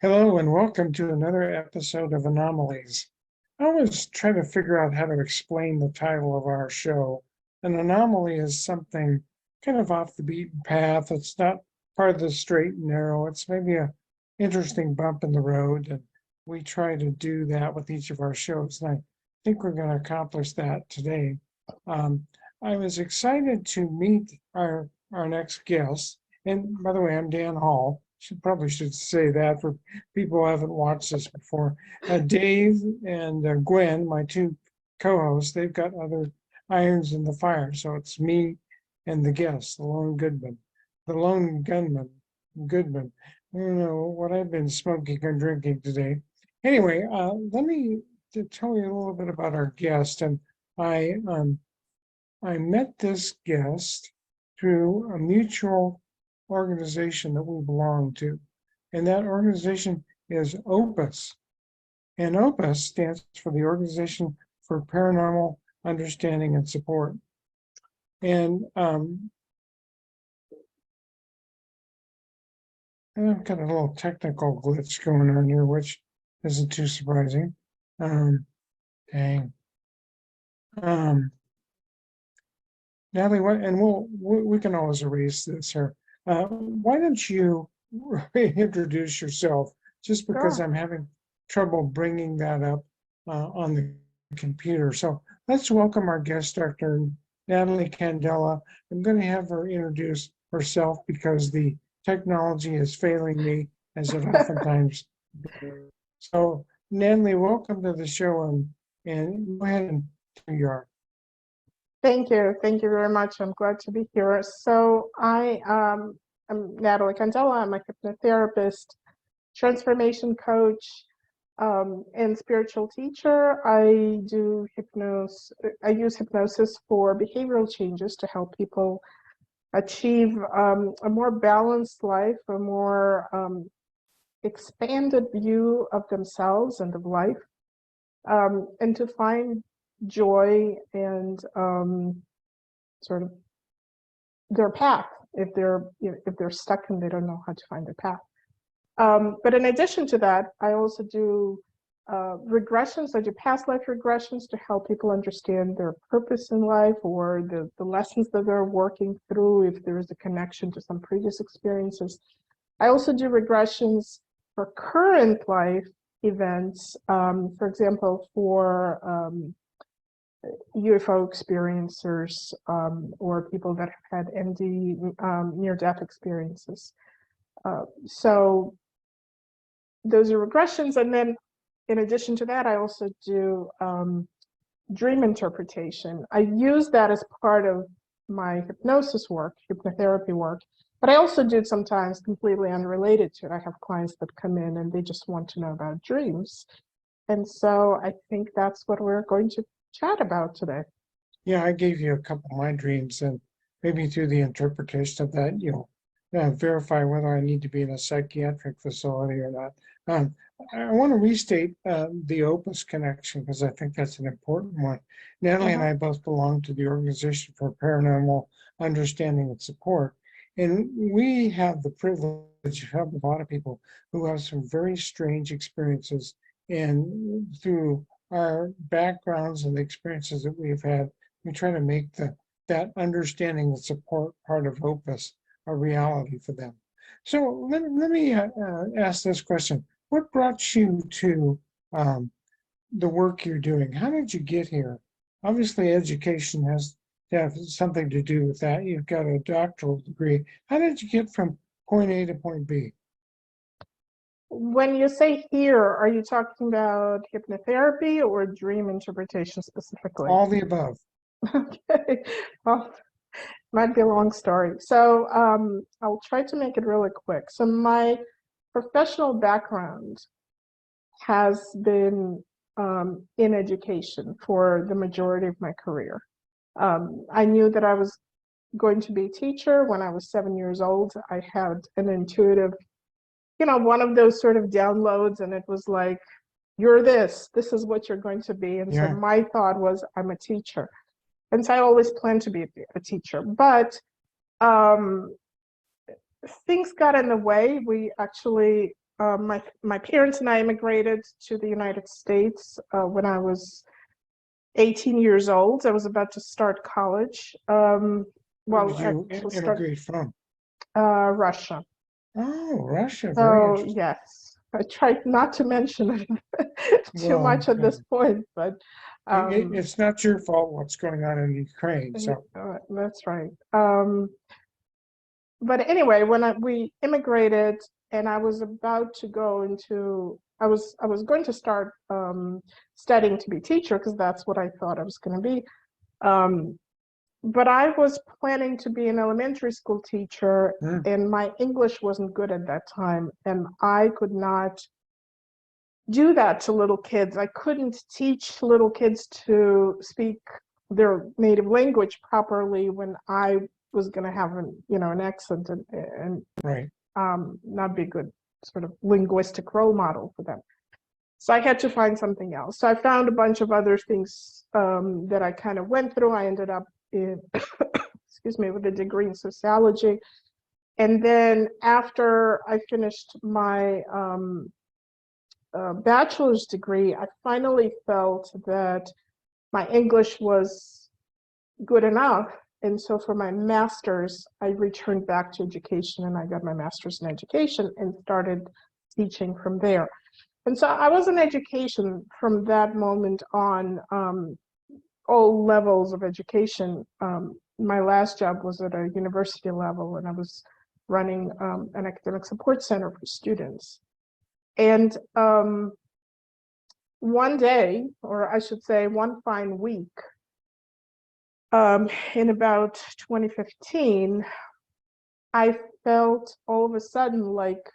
Hello and welcome to another episode of Anomalies. I always try to figure out how to explain the title of our show. An anomaly is something kind of off the beaten path. It's not part of the straight and narrow. It's maybe a interesting bump in the road, and we try to do that with each of our shows. And I think we're going to accomplish that today. I was excited to meet our next guest. And by the way, I'm Dan Hall. Probably should say that for people who haven't watched this before. Dave and Gwen, my two co-hosts, they've got other irons in the fire. So it's me and the guest, the lone gunman, Goodman. I don't know what I've been smoking or drinking today. Anyway, let me tell you a little bit about our guest. And I I met this guest through a mutual organization that we belong to. And that organization is OPUS. And OPUS stands for the Organization for Paranormal Understanding and Support. And I've got a little technical glitch going on here, which isn't too surprising. Dang. Natalie, we can always erase this here. Why don't you introduce yourself? Just because I'm having trouble bringing that up on the computer. So let's welcome our guest, Dr. Natalie Candela. I'm going to have her introduce herself because the technology is failing me as it oftentimes does. So Natalie, welcome to the show, and go ahead and do your. Thank you. Thank you very much. I'm glad to be here. So I'm Natalie Candela. I'm a hypnotherapist, transformation coach, and spiritual teacher. I use hypnosis for behavioral changes to help people achieve a more balanced life, a more expanded view of themselves and of life, and to find joy and sort of their path if they're stuck and they don't know how to find their path. But in addition to that, I also do regressions. I do past life regressions to help people understand their purpose in life or the lessons that they're working through, if there is a connection to some previous experiences. I also do regressions for current life events, for example, for UFO experiencers or people that have had ND, near-death experiences. So those are regressions. And then in addition to that, I also do dream interpretation. I use that as part of my hypnosis work, hypnotherapy work, but I also do it sometimes completely unrelated to it. I have clients that come in and they just want to know about dreams. And so I think that's what we're going to chat about today. Yeah, I gave you a couple of my dreams, and maybe through the interpretation of that, you'll verify whether I need to be in a psychiatric facility or not. I want to restate the OPUS connection because I think that's an important one. Natalie and I both belong to the Organization for Paranormal Understanding and Support, and we have the privilege of helping a lot of people who have some very strange experiences, and through our backgrounds and the experiences that we've had, we try to make that understanding and support part of OPUS a reality for them. So let me ask this question. What brought you to the work you're doing? How did you get here? Obviously, education has to have something to do with that. You've got a doctoral degree. How did you get from point A to point B? When you say here, are you talking about hypnotherapy or dream interpretation specifically? All the above. Okay, well, might be a long story. So I'll try to make it really quick. So my professional background has been in education for the majority of my career. I knew that I was going to be a teacher when I was 7 years old. I had an intuitive, one of those sort of downloads, and it was like, you're this is what you're going to be. And so my thought was, I'm a teacher. And so I always planned to be a teacher, but things got in the way. We actually my parents and I immigrated to the United States when I was 18 years old. I was about to start college. Where Well, did you actually start immigrate from? Russia. Oh, Russia, very So interesting. yes, I tried not to mention it too Well, much at this point, but it's not your fault what's going on in Ukraine. So, that's right. But anyway, when we immigrated, and I was about to go into, I was going to start studying to be teacher because that's what I thought I was going to be. But I was planning to be an elementary school teacher, and my English wasn't good at that time, and I could not do that to little kids. I couldn't teach little kids to speak their native language properly when I was going to have an accent and right. not be a good sort of linguistic role model for them. So I had to find something else. So I found a bunch of other things that I kind of went through. I ended up in, excuse me, with a degree in sociology. And then after I finished my bachelor's degree, I finally felt that my English was good enough. And so for my master's, I returned back to education and I got my master's in education and started teaching from there. And so I was in education from that moment on, all levels of education. My last job was at a university level, and I was running an academic support center for students. And one day, or I should say one fine week, in about 2015, I felt all of a sudden like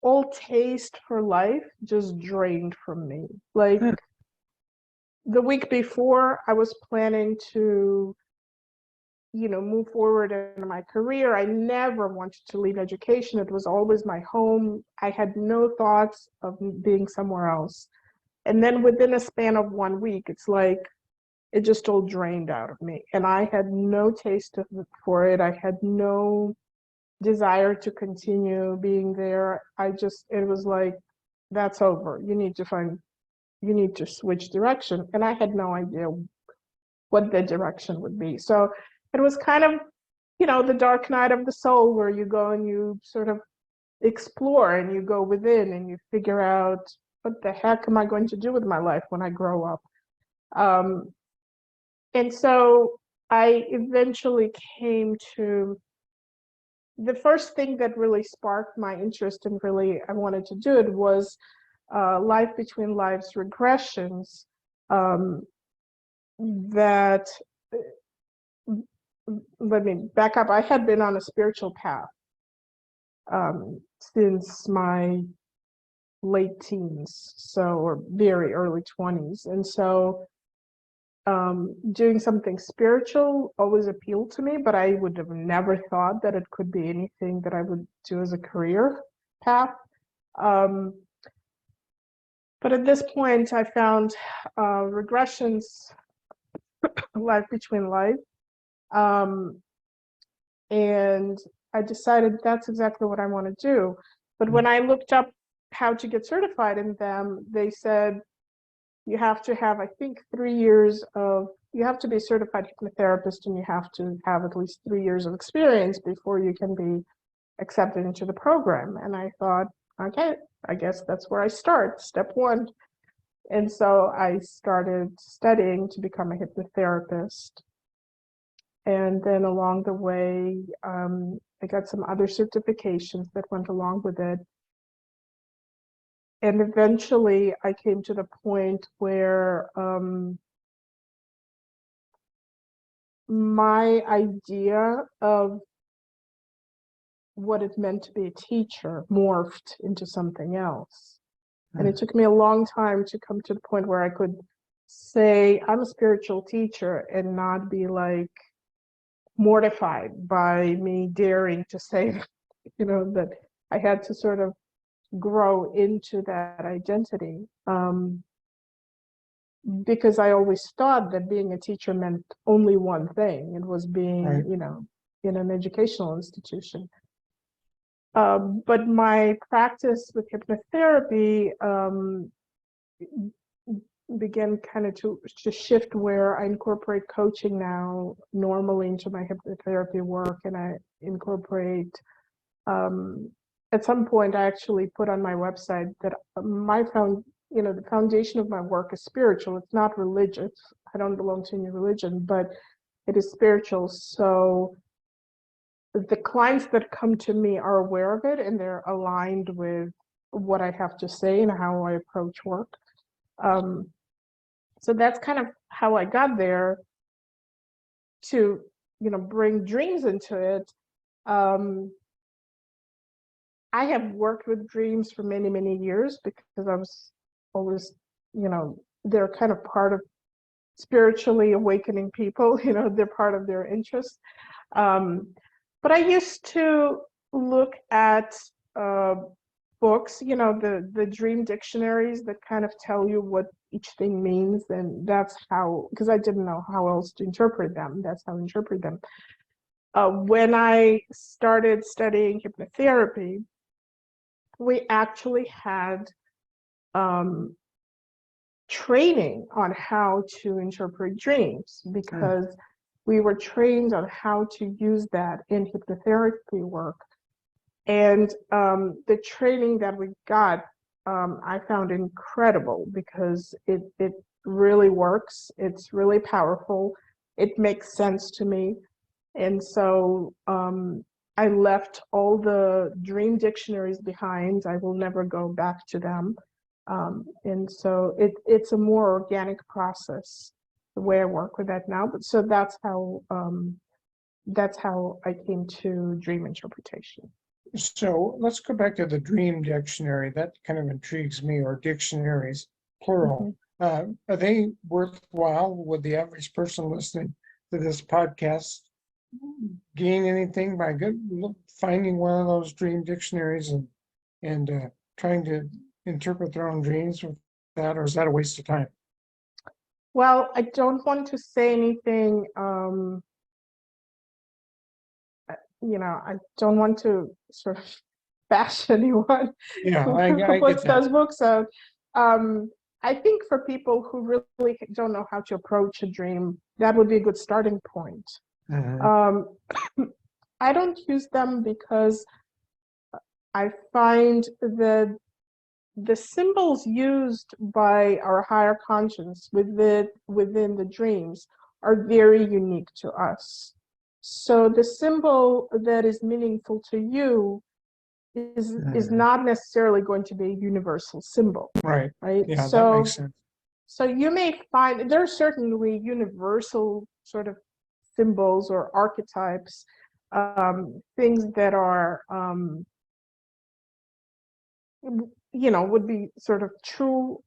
all taste for life just drained from me. Like the week before, I was planning to, move forward in my career. I never wanted to leave education. It was always my home. I had no thoughts of being somewhere else. And then within a span of 1 week, it's like it just all drained out of me. And I had no taste for it. I had no desire to continue being there. It was like, that's over. You need to switch direction. And I had no idea what the direction would be. So it was kind of, the dark night of the soul, where you go and you sort of explore and you go within and you figure out, what the heck am I going to do with my life when I grow up? And so I eventually came to the first thing that really sparked my interest and really I wanted to do it was Life Between Lives regressions. That Let me back up. I had been on a spiritual path since my late teens, or very early 20s. And so doing something spiritual always appealed to me, but I would have never thought that it could be anything that I would do as a career path. But at this point, I found regressions, Life Between Life. And I decided that's exactly what I want to do. But when I looked up how to get certified in them, they said you have to have, I think, 3 years you have to be a certified hypnotherapist, and you have to have at least 3 years of experience before you can be accepted into the program. And I thought, okay, I guess that's where I start, step one. And so I started studying to become a hypnotherapist. And then along the way, I got some other certifications that went along with it. And eventually I came to the point where my idea of what it meant to be a teacher morphed into something else. And it took me a long time to come to the point where I could say I'm a spiritual teacher and not be like mortified by me daring to say, that I had to sort of grow into that identity. Because I always thought that being a teacher meant only one thing. It was being, Right. in an educational institution. But my practice with hypnotherapy began kind of to shift, where I incorporate coaching now normally into my hypnotherapy work, and I incorporate at some point I actually put on my website that the foundation of my work is spiritual. It's not religious. I don't belong to any religion, but it is spiritual. So the clients that come to me are aware of it, and they're aligned with what I have to say and how I approach work. So that's kind of how I got there to, bring dreams into it. I have worked with dreams for many, many years because I was always, they're kind of part of spiritually awakening people, they're part of their interest. But I used to look at books, the dream dictionaries that kind of tell you what each thing means. And that's how, because I didn't know how else to interpret them. That's how I interpret them. When I started studying hypnotherapy, we actually had training on how to interpret dreams, because we were trained on how to use that in hypnotherapy work. And the training that we got, I found incredible, because it really works. It's really powerful. It makes sense to me. And so I left all the dream dictionaries behind. I will never go back to them. And so it's a more organic process, the way I work with that now. But so that's how I came to dream interpretation. So let's go back to the dream dictionary. That kind of intrigues me, or dictionaries, plural. Are they worthwhile? Would the average person listening to this podcast gain anything by finding one of those dream dictionaries and trying to interpret their own dreams with that, or is that a waste of time? Well, I don't want to say anything. I don't want to sort of bash anyone Yeah, who I puts get that. those books out. I think for people who really don't know how to approach a dream, that would be a good starting point. I don't use them because I find that the symbols used by our higher conscience within the dreams are very unique to us. So the symbol that is meaningful to you is not necessarily going to be a universal symbol. Right. Right. Yeah, that makes sense. So you may find there are certainly universal sort of symbols or archetypes, things that are would be sort of true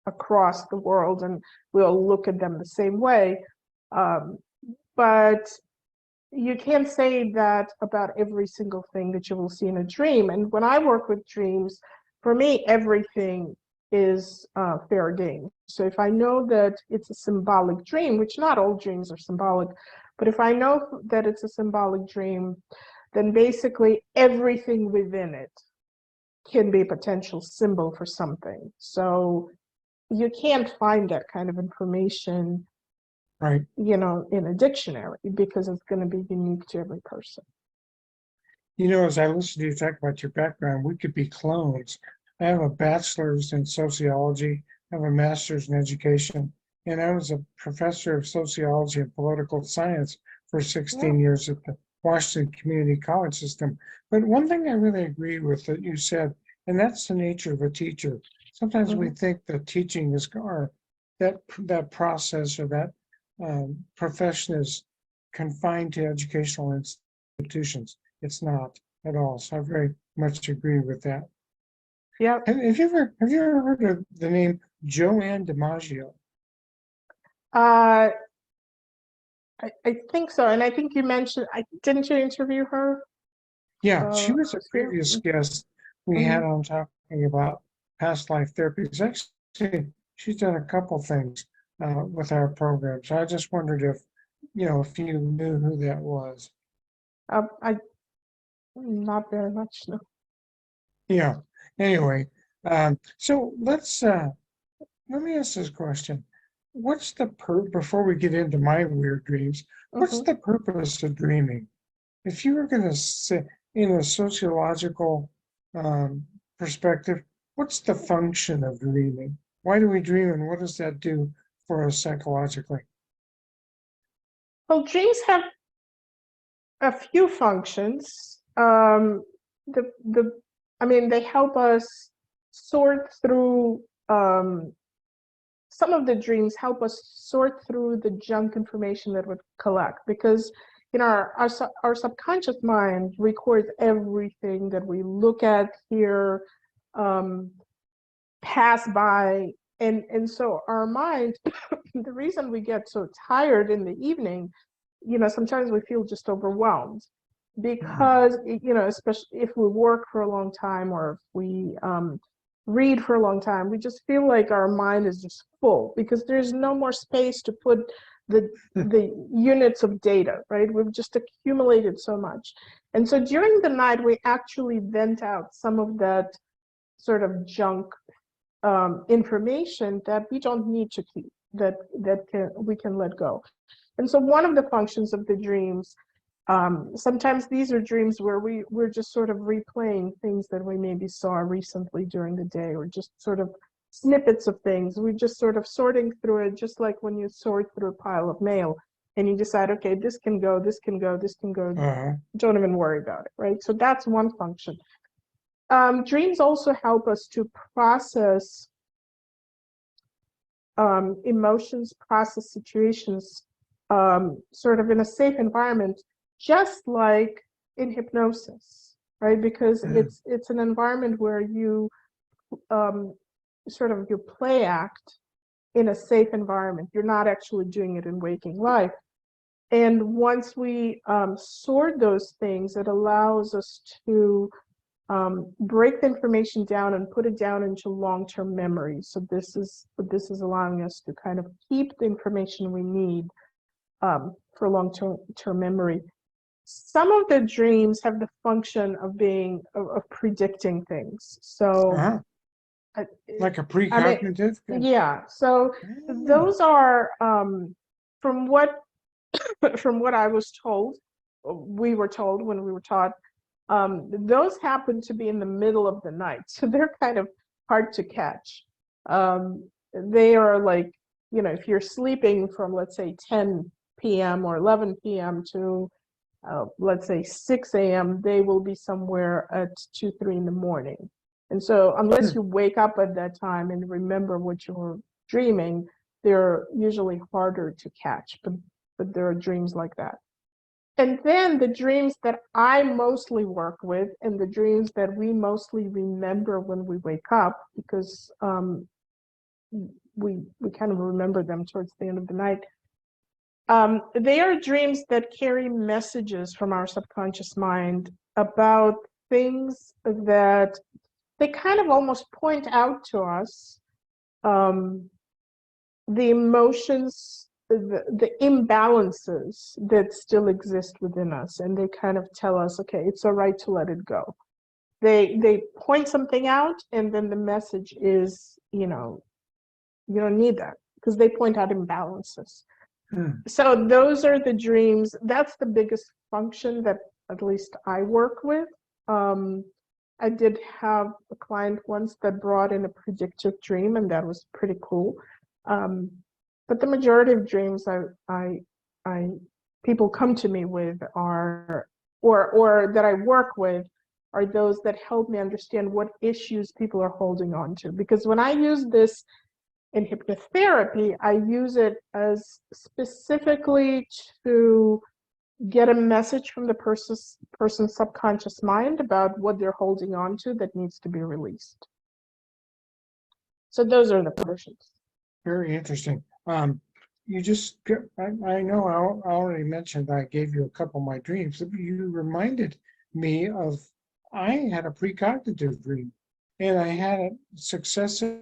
across the world, and we'll look at them the same way. But you can't say that about every single thing that you will see in a dream. And when I work with dreams, for me, everything is fair game. So if I know that it's a symbolic dream, which not all dreams are symbolic, but if I know that it's a symbolic dream, then basically everything within it can be a potential symbol for something. So you can't find that kind of information, right, in a dictionary, because it's going to be unique to every person. As I listen to you talk about your background, we could be clones. I have a bachelor's in sociology, I have a master's in education, and I was a professor of sociology and political science for 16 years at the Washington Community College system. But one thing I really agree with that you said, and that's the nature of a teacher. Sometimes we think that teaching is, or that process or that profession is confined to educational institutions. It's not at all. So I very much agree with that. Yeah. Have you ever heard of the name Joanne DiMaggio? I think so, and I think you mentioned. Didn't you interview her? Yeah, she was a previous guest we had on talking about past life therapies. Actually, she's done a couple things with our program. So I just wondered if you knew who that was. I Not very much, no. Yeah. Anyway, so let me ask this question. What's the before we get into my weird dreams, what's Mhm. the purpose of dreaming? If you were going to say in a sociological um, perspective, what's the function of dreaming? Why do we dream and what does that do for us psychologically? Well, dreams have a few functions. The I mean, they help us sort through some of the dreams help us sort through the junk information that we collect because our subconscious mind records everything that we look at, hear, um, pass by, and so our mind. The reason we get so tired in the evening, sometimes we feel just overwhelmed Mhm. because especially if we work for a long time or if we read for a long time, we just feel like our mind is just full because there's no more space to put the units of data, right? We've just accumulated so much. And so during the night, we actually vent out some of that sort of junk information that we don't need to keep, we can let go. And so one of the functions of the dreams, sometimes these are dreams where we're just sort of replaying things that we maybe saw recently during the day, or just sort of snippets of things. We're just sort of sorting through it, just like when you sort through a pile of mail and you decide, okay, this can go, this can go, this can go. Uh, Don't even worry about it, right? So that's one function. Dreams also help us to process emotions, process situations sort of in a safe environment, just like in hypnosis, right? Because it's an environment where you sort of you play act in a safe environment. You're not actually doing it in waking life. And once we sort those things, it allows us to break the information down and put it down into long-term memory. So this is allowing us to kind of keep the information we need for long-term memory. Some of the dreams have the function of being of predicting things. So uh, I, like a I mean, precognitive? yeah. So Oh, those are from what from what I was told, we were told when we were taught, those happen to be in the middle of the night. So they're kind of hard to catch. They are like, if you're sleeping from, let's say, 10 p.m. or 11 p.m. to, let's say, 6 a.m., they will be somewhere at 2, 3 in the morning. And so unless hmm. you wake up at that time and remember what you were dreaming, they're usually harder to catch. But there are dreams like that. And then the dreams that I mostly work with and the dreams that we mostly remember when we wake up, because we kind of remember them towards the end of the night. They are dreams that carry messages from our subconscious mind about things that they kind of almost point out to us, the emotions, the imbalances that still exist within us, and they kind of tell us, okay, it's all right to let it go. They point something out, and then the message is, you don't need that, because they point out imbalances. Hmm. So those are the dreams. That's the biggest function that at least I work with. Um, I did have a client once that brought in a predictive dream, and that was pretty cool. Um, but the majority of dreams I people come to me with are, or that I work with, are those that help me understand what issues people are holding on to. Because when I use this in hypnotherapy, I use it as specifically to get a message from the person's subconscious mind about what they're holding on to that needs to be released. So those are the functions. Very interesting. You just, I know I already mentioned I gave you a couple of my dreams. You reminded me of, I had a precognitive dream and I had it successive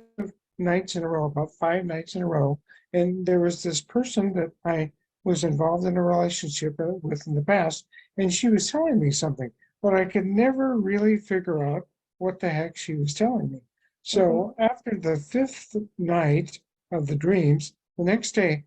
nights in a row, about 5 nights in a row. And there was this person that I was involved in a relationship with in the past, and she was telling me something. but I could never really figure out what the heck she was telling me. So after the fifth night of the dreams, the next day,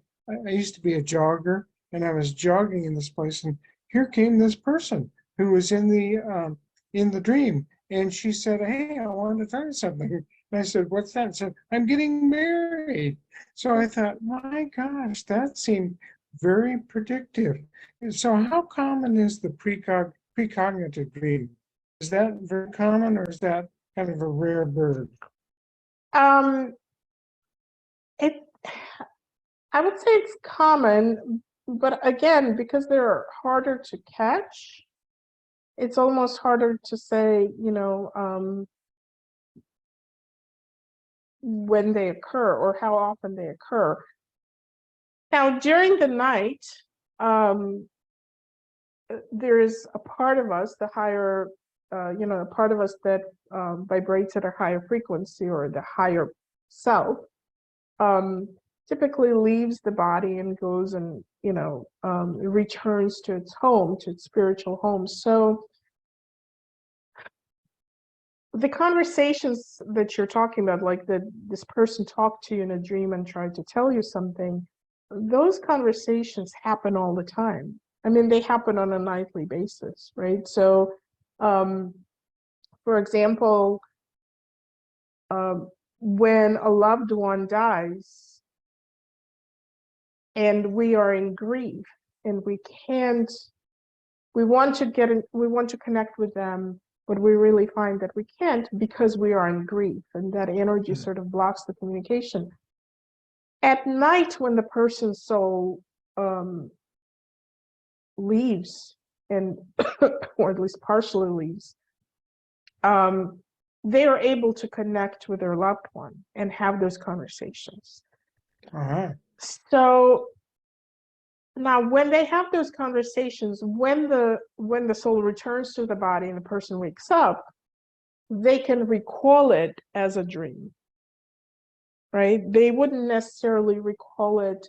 I used to be a jogger, and I was jogging in this place, and here came this person who was in the dream, and she said, "Hey, I want to tell you something." And I said, "What's that?" And said, "I'm getting married." So I thought, my gosh, that seemed very predictive. And so, how common is the precognitive dream? Is that very common, or is that kind of a rare bird? Um, it, I would say it's common, but again, because they're harder to catch, it's almost harder to say, when they occur or how often they occur. Now, during the night, um, there is a part of us, the higher, a part of us that vibrates at a higher frequency, or the higher self, um, typically leaves the body and goes and, returns to its home, to its spiritual home. So the conversations that you're talking about, like this person talked to you in a dream and tried to tell you something, those conversations happen all the time. I mean, they happen on a nightly basis, right? So, for example, when a loved one dies and we are in grief and we want to connect with them, but we really find that we can't because we are in grief, and that energy sort of blocks the communication. At night, when the person's soul leaves, and or at least partially leaves, they are able to connect with their loved one and have those conversations. So now, when they have those conversations, when the soul returns to the body and the person wakes up, they can recall it as a dream, right? They wouldn't necessarily recall it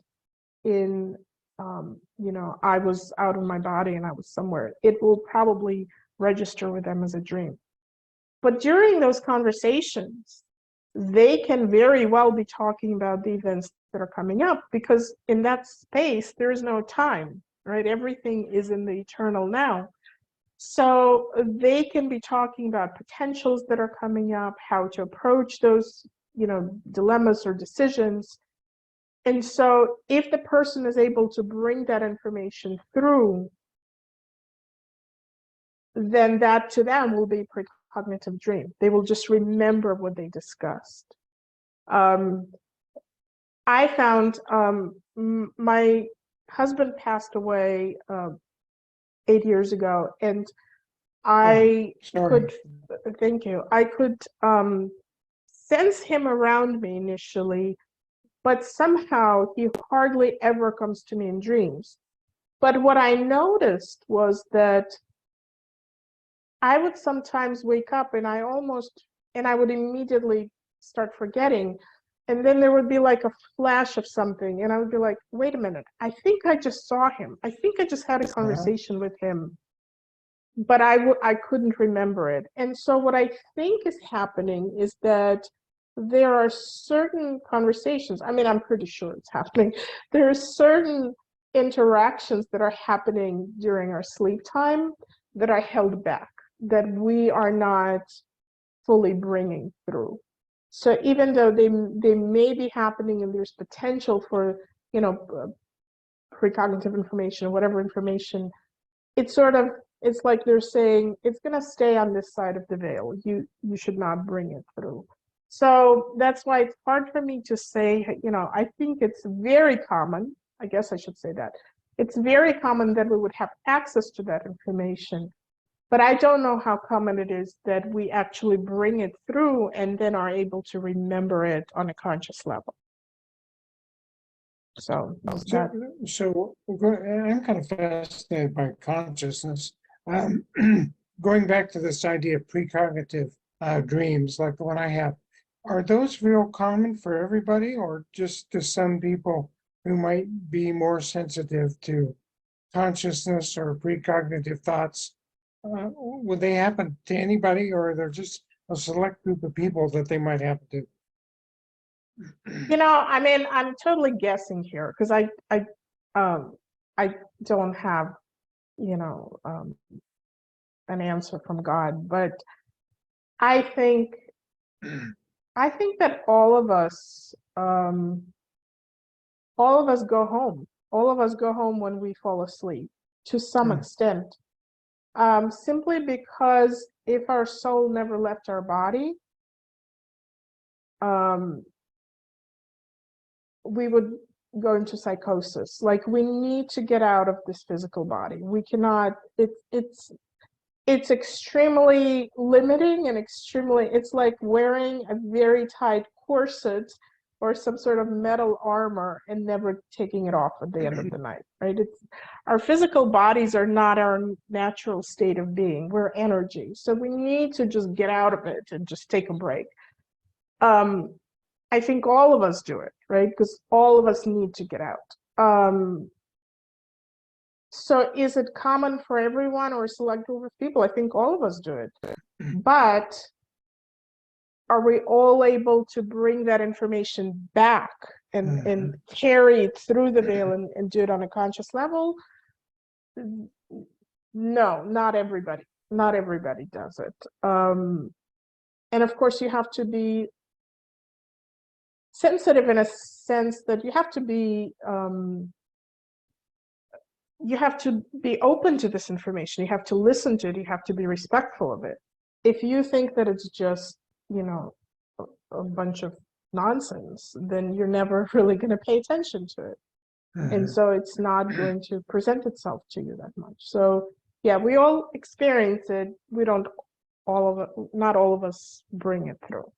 in, I was out of my body and I was somewhere. It will probably register with them as a dream. But during those conversations, they can very well be talking about the events that are coming up, because in that space, there is no time, right? Everything is in the eternal now. So they can be talking about potentials that are coming up, how to approach those, dilemmas or decisions. And so if the person is able to bring that information through, then that to them will be a precognitive dream. They will just remember what they discussed. I found my husband passed away 8 years ago, and I could, thank you, I could sense him around me initially, but somehow he hardly ever comes to me in dreams. But what I noticed was that I would sometimes wake up and I would immediately start forgetting. And then there would be like a flash of something, and I would be like, wait a minute, I think I just saw him. I think I just had a conversation with him, but I couldn't remember it. And so what I think is happening is that there are certain conversations, I mean, I'm pretty sure it's happening. There are certain interactions that are happening during our sleep time that are held back, that we are not fully bringing through. So even though they may be happening and there's potential for, precognitive information or whatever information, it's like they're saying it's going to stay on this side of the veil. You should not bring it through. So that's why it's hard for me to say, I think it's very common, I guess I should say that. It's very common that we would have access to that information, but I don't know how common it is that we actually bring it through and then are able to remember it on a conscious level. So I'm kind of fascinated by consciousness. Going back to this idea of precognitive dreams, like the one I have, are those real common for everybody, or just to some people who might be more sensitive to consciousness or precognitive thoughts? would they happen to anybody, or are there just a select group of people that they might happen to? I mean, I'm totally guessing here because um, I don't have, you know, an answer from God, but I think, I think that all of us go home. All of us go home when we fall asleep to some extent, simply because if our soul never left our body, we would go into psychosis. Like, we need to get out of this physical body. We cannot, it's extremely limiting and it's like wearing a very tight corset or some sort of metal armor and never taking it off at the end of the night, right? Our physical bodies are not our natural state of being. We're energy. So we need to just get out of it and just take a break. I think all of us do it, right? Because all of us need to get out. So is it common for everyone or a select group of people? I think all of us do it. But are we all able to bring that information back and carry it through the veil and do it on a conscious level? No, not everybody. Not everybody does it. And of course, you have to be sensitive in a sense that you have to be open to this information. You have to listen to it. You have to be respectful of it. If you think that it's just, a bunch of nonsense, then you're never really going to pay attention to it. And so it's not going to present itself to you that much. So yeah, we all experience it. We don't not all of us bring it through.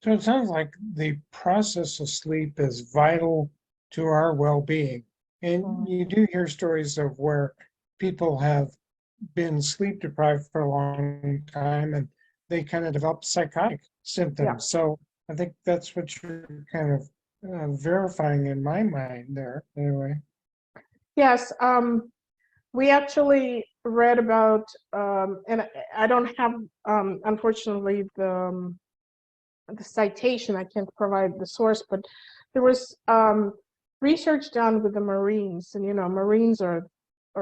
So it sounds like the process of sleep is vital to our well-being. And you do hear stories of where people have been sleep deprived for a long time and they kind of develop psychotic symptoms. Yeah. So I think that's what you're kind of verifying in my mind there, anyway. Yes, we actually read about, and I don't have, unfortunately, the citation. I can't provide the source, but there was research done with the Marines, and Marines are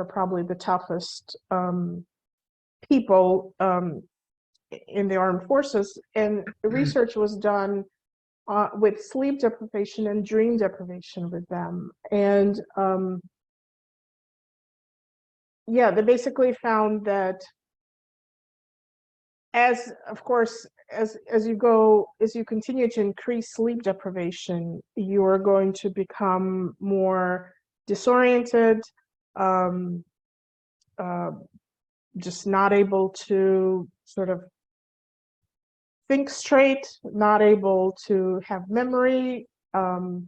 probably the toughest people in the armed forces, and research was done with sleep deprivation and dream deprivation with them, and yeah, they basically found that as you continue to increase sleep deprivation, you are going to become more disoriented, just not able to sort of think straight, not able to have memory. And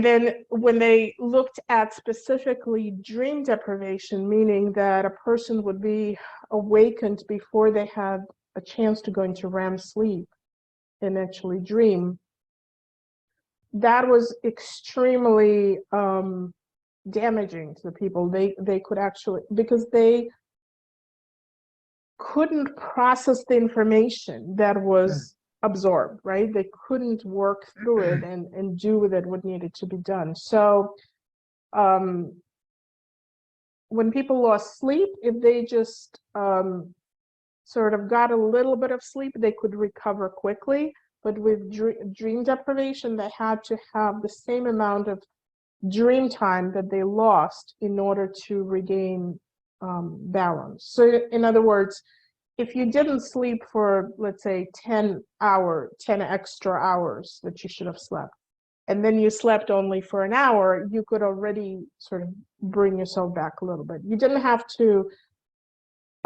then when they looked at specifically dream deprivation, meaning that a person would be awakened before they had a chance to go into REM sleep and actually dream, that was extremely damaging to the people. They could actually, because they couldn't process the information that was absorbed, right? They couldn't work through it and do with it what needed to be done. So when people lost sleep, if they just sort of got a little bit of sleep, they could recover quickly. But with dream deprivation, they had to have the same amount of dream time that they lost in order to regain balance. So in other words, if you didn't sleep for, let's say, 10 extra hours that you should have slept, and then you slept only for an hour, you could already sort of bring yourself back a little bit. You didn't have to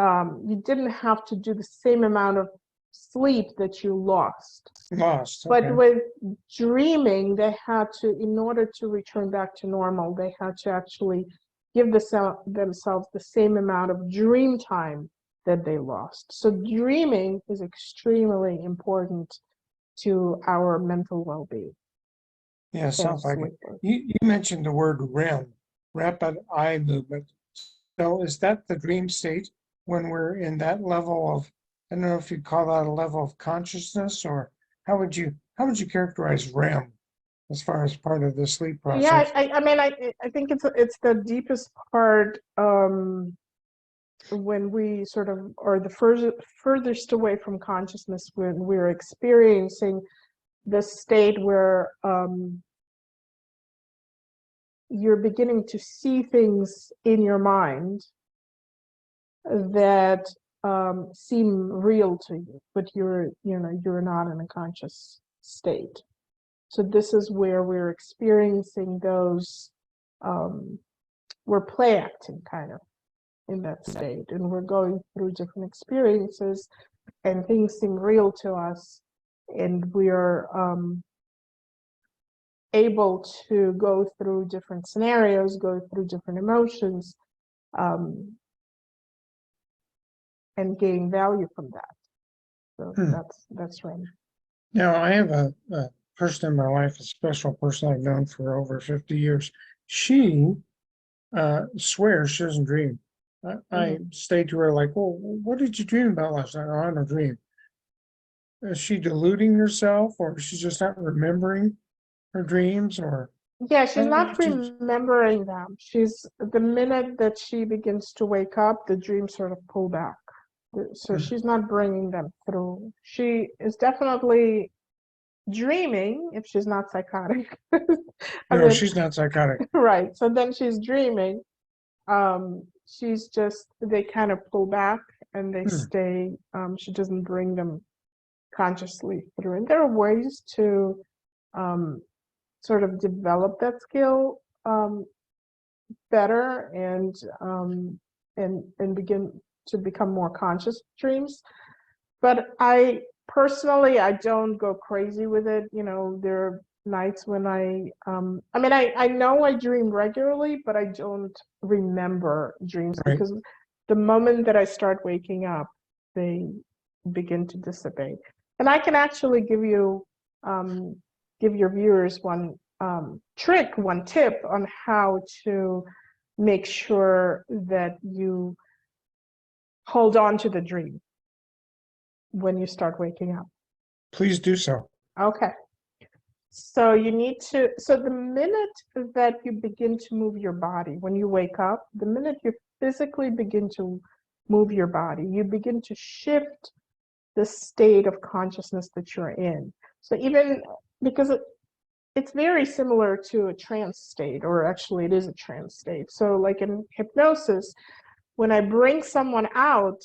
do the same amount of sleep that you lost. Okay. But with dreaming, they had to, in order to return back to normal, they had to actually give themselves the same amount of dream time that they lost. So dreaming is extremely important to our mental well-being. Yeah, sounds like it. You mentioned the word REM, rapid eye movement. So is that the dream state when we're in that level of, I don't know if you'd call that a level of consciousness, or how would you characterize REM as far as part of the sleep Yeah, process? I mean, I think it's the deepest part, when we sort of are the furthest away from consciousness, when we're experiencing the state where you're beginning to see things in your mind that seem real to you, but you're not in a conscious state. So this is where we're experiencing those, we're play acting kind of in that state, and we're going through different experiences, and things seem real to us, and we're able to go through different scenarios, go through different emotions, um, and gain value from that. So that's right. Now, I have a person in my life, a special person I've known for over 50 years. She swears she doesn't dream. I say to her, like, well, what did you dream about last night? Oh, I don't dream. Is she deluding herself, or is she just not remembering her dreams? Or Yeah, she's not she, remembering them. The minute that she begins to wake up, the dreams sort of pull back. So she's not bringing them through. She is definitely dreaming if she's not psychotic. I no, mean, she's not psychotic. right. So then she's dreaming. She's just, they kind of pull back and they stay. She doesn't bring them consciously through. And there are ways to sort of develop that skill better, and begin to become more conscious dreams. But I personally, I don't go crazy with it. There are nights when I mean, I know I dream regularly, but I don't remember dreams, Right. because the moment that I start waking up, they begin to dissipate. And I can actually give your viewers one trick, one tip on how to make sure that you hold on to the dream when you start waking up. Please do so. Okay. So the minute that you begin to move your body, when you wake up, the minute you physically begin to move your body, you begin to shift the state of consciousness that you're in. So even because it's very similar to a trance state, or actually it is a trance state. So like in hypnosis, when I bring someone out,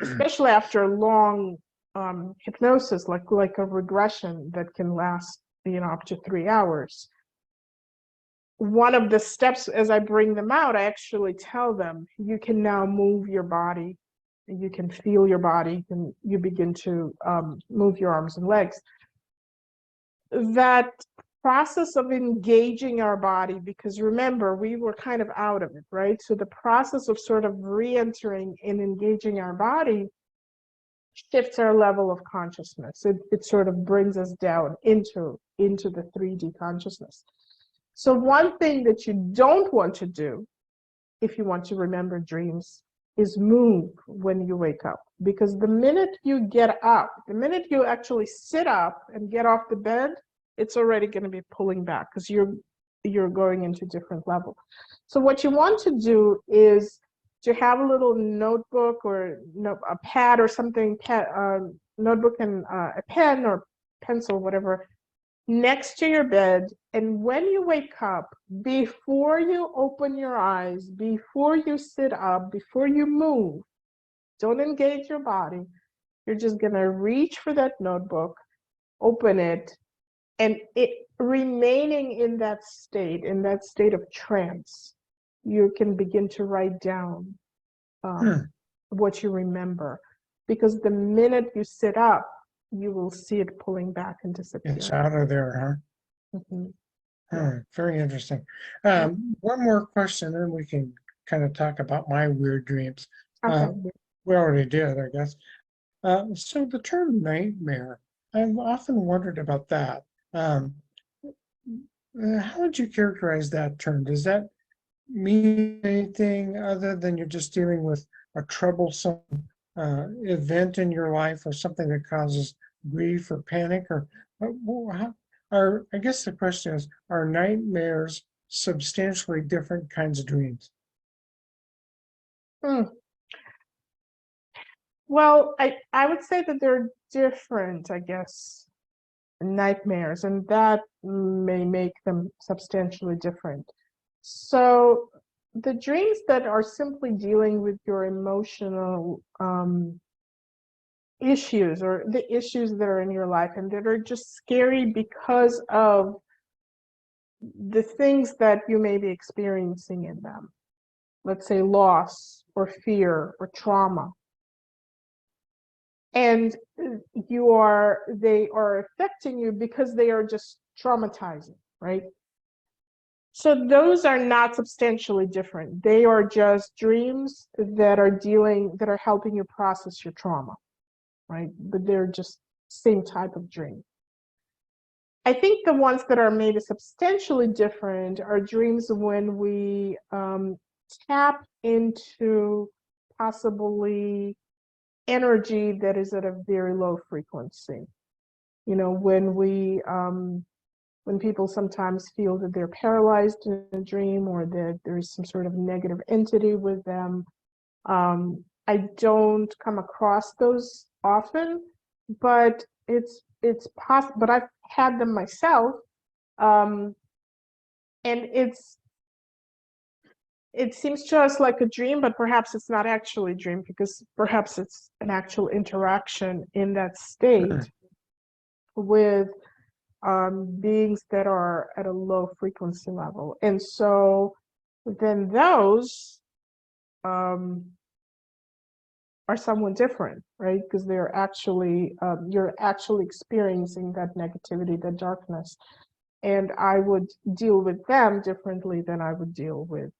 especially after a long hypnosis, like a regression that can last up to 3 hours, one of the steps as I bring them out, I actually tell them, you can now move your body, you can feel your body, and you begin to move your arms and legs. That process of engaging our body, because remember, we were kind of out of it, right? So the process of sort of re-entering and engaging our body shifts our level of consciousness. It sort of brings us down into the 3D consciousness. So one thing that you don't want to do if you want to remember dreams is move when you wake up, because the minute you get up, the minute you actually sit up and get off the bed, it's already going to be pulling back, because you're going into different level. So what you want to do is to have a little notebook or a pad or something, notebook and a pen or pencil, whatever, next to your bed. And when you wake up, before you open your eyes, before you sit up, before you move, don't engage your body. You're just going to reach for that notebook, open it, and remaining in that state of trance, you can begin to write down what you remember. Because the minute you sit up, you will see it pulling back and disappearing. It's out of there, huh? Yeah. Very interesting. One more question, then we can kind of talk about my weird dreams. Okay. We already did, I guess. So the term nightmare, I've often wondered about that. How would you characterize that term? Does that mean anything other than you're just dealing with a troublesome event in your life or something that causes grief or panic? Or I guess the question is, are nightmares substantially different kinds of dreams? Hmm. Well, I would say that they're different, I guess, nightmares, and that may make them substantially different. So the dreams that are simply dealing with your emotional issues, or the issues that are in your life and that are just scary because of the things that you may be experiencing in them. Let's say loss or fear or trauma. And they are affecting you because they are just traumatizing, right? So those are not substantially different. They are just dreams that are helping you process your trauma, right? But they're just same type of dream. I think the ones that are maybe substantially different are dreams when we tap into possibly energy that is at a very low frequency. You know, when people sometimes feel that they're paralyzed in a dream, or that there's some sort of negative entity with them. I don't come across those often, but it's possible. But I've had them myself, and it seems just like a dream, but perhaps it's not actually a dream, because perhaps it's an actual interaction in that state with beings that are at a low frequency level. And so then those are somewhat different, right? Because they're actually, you're actually experiencing that negativity, that darkness. And I would deal with them differently than I would deal with,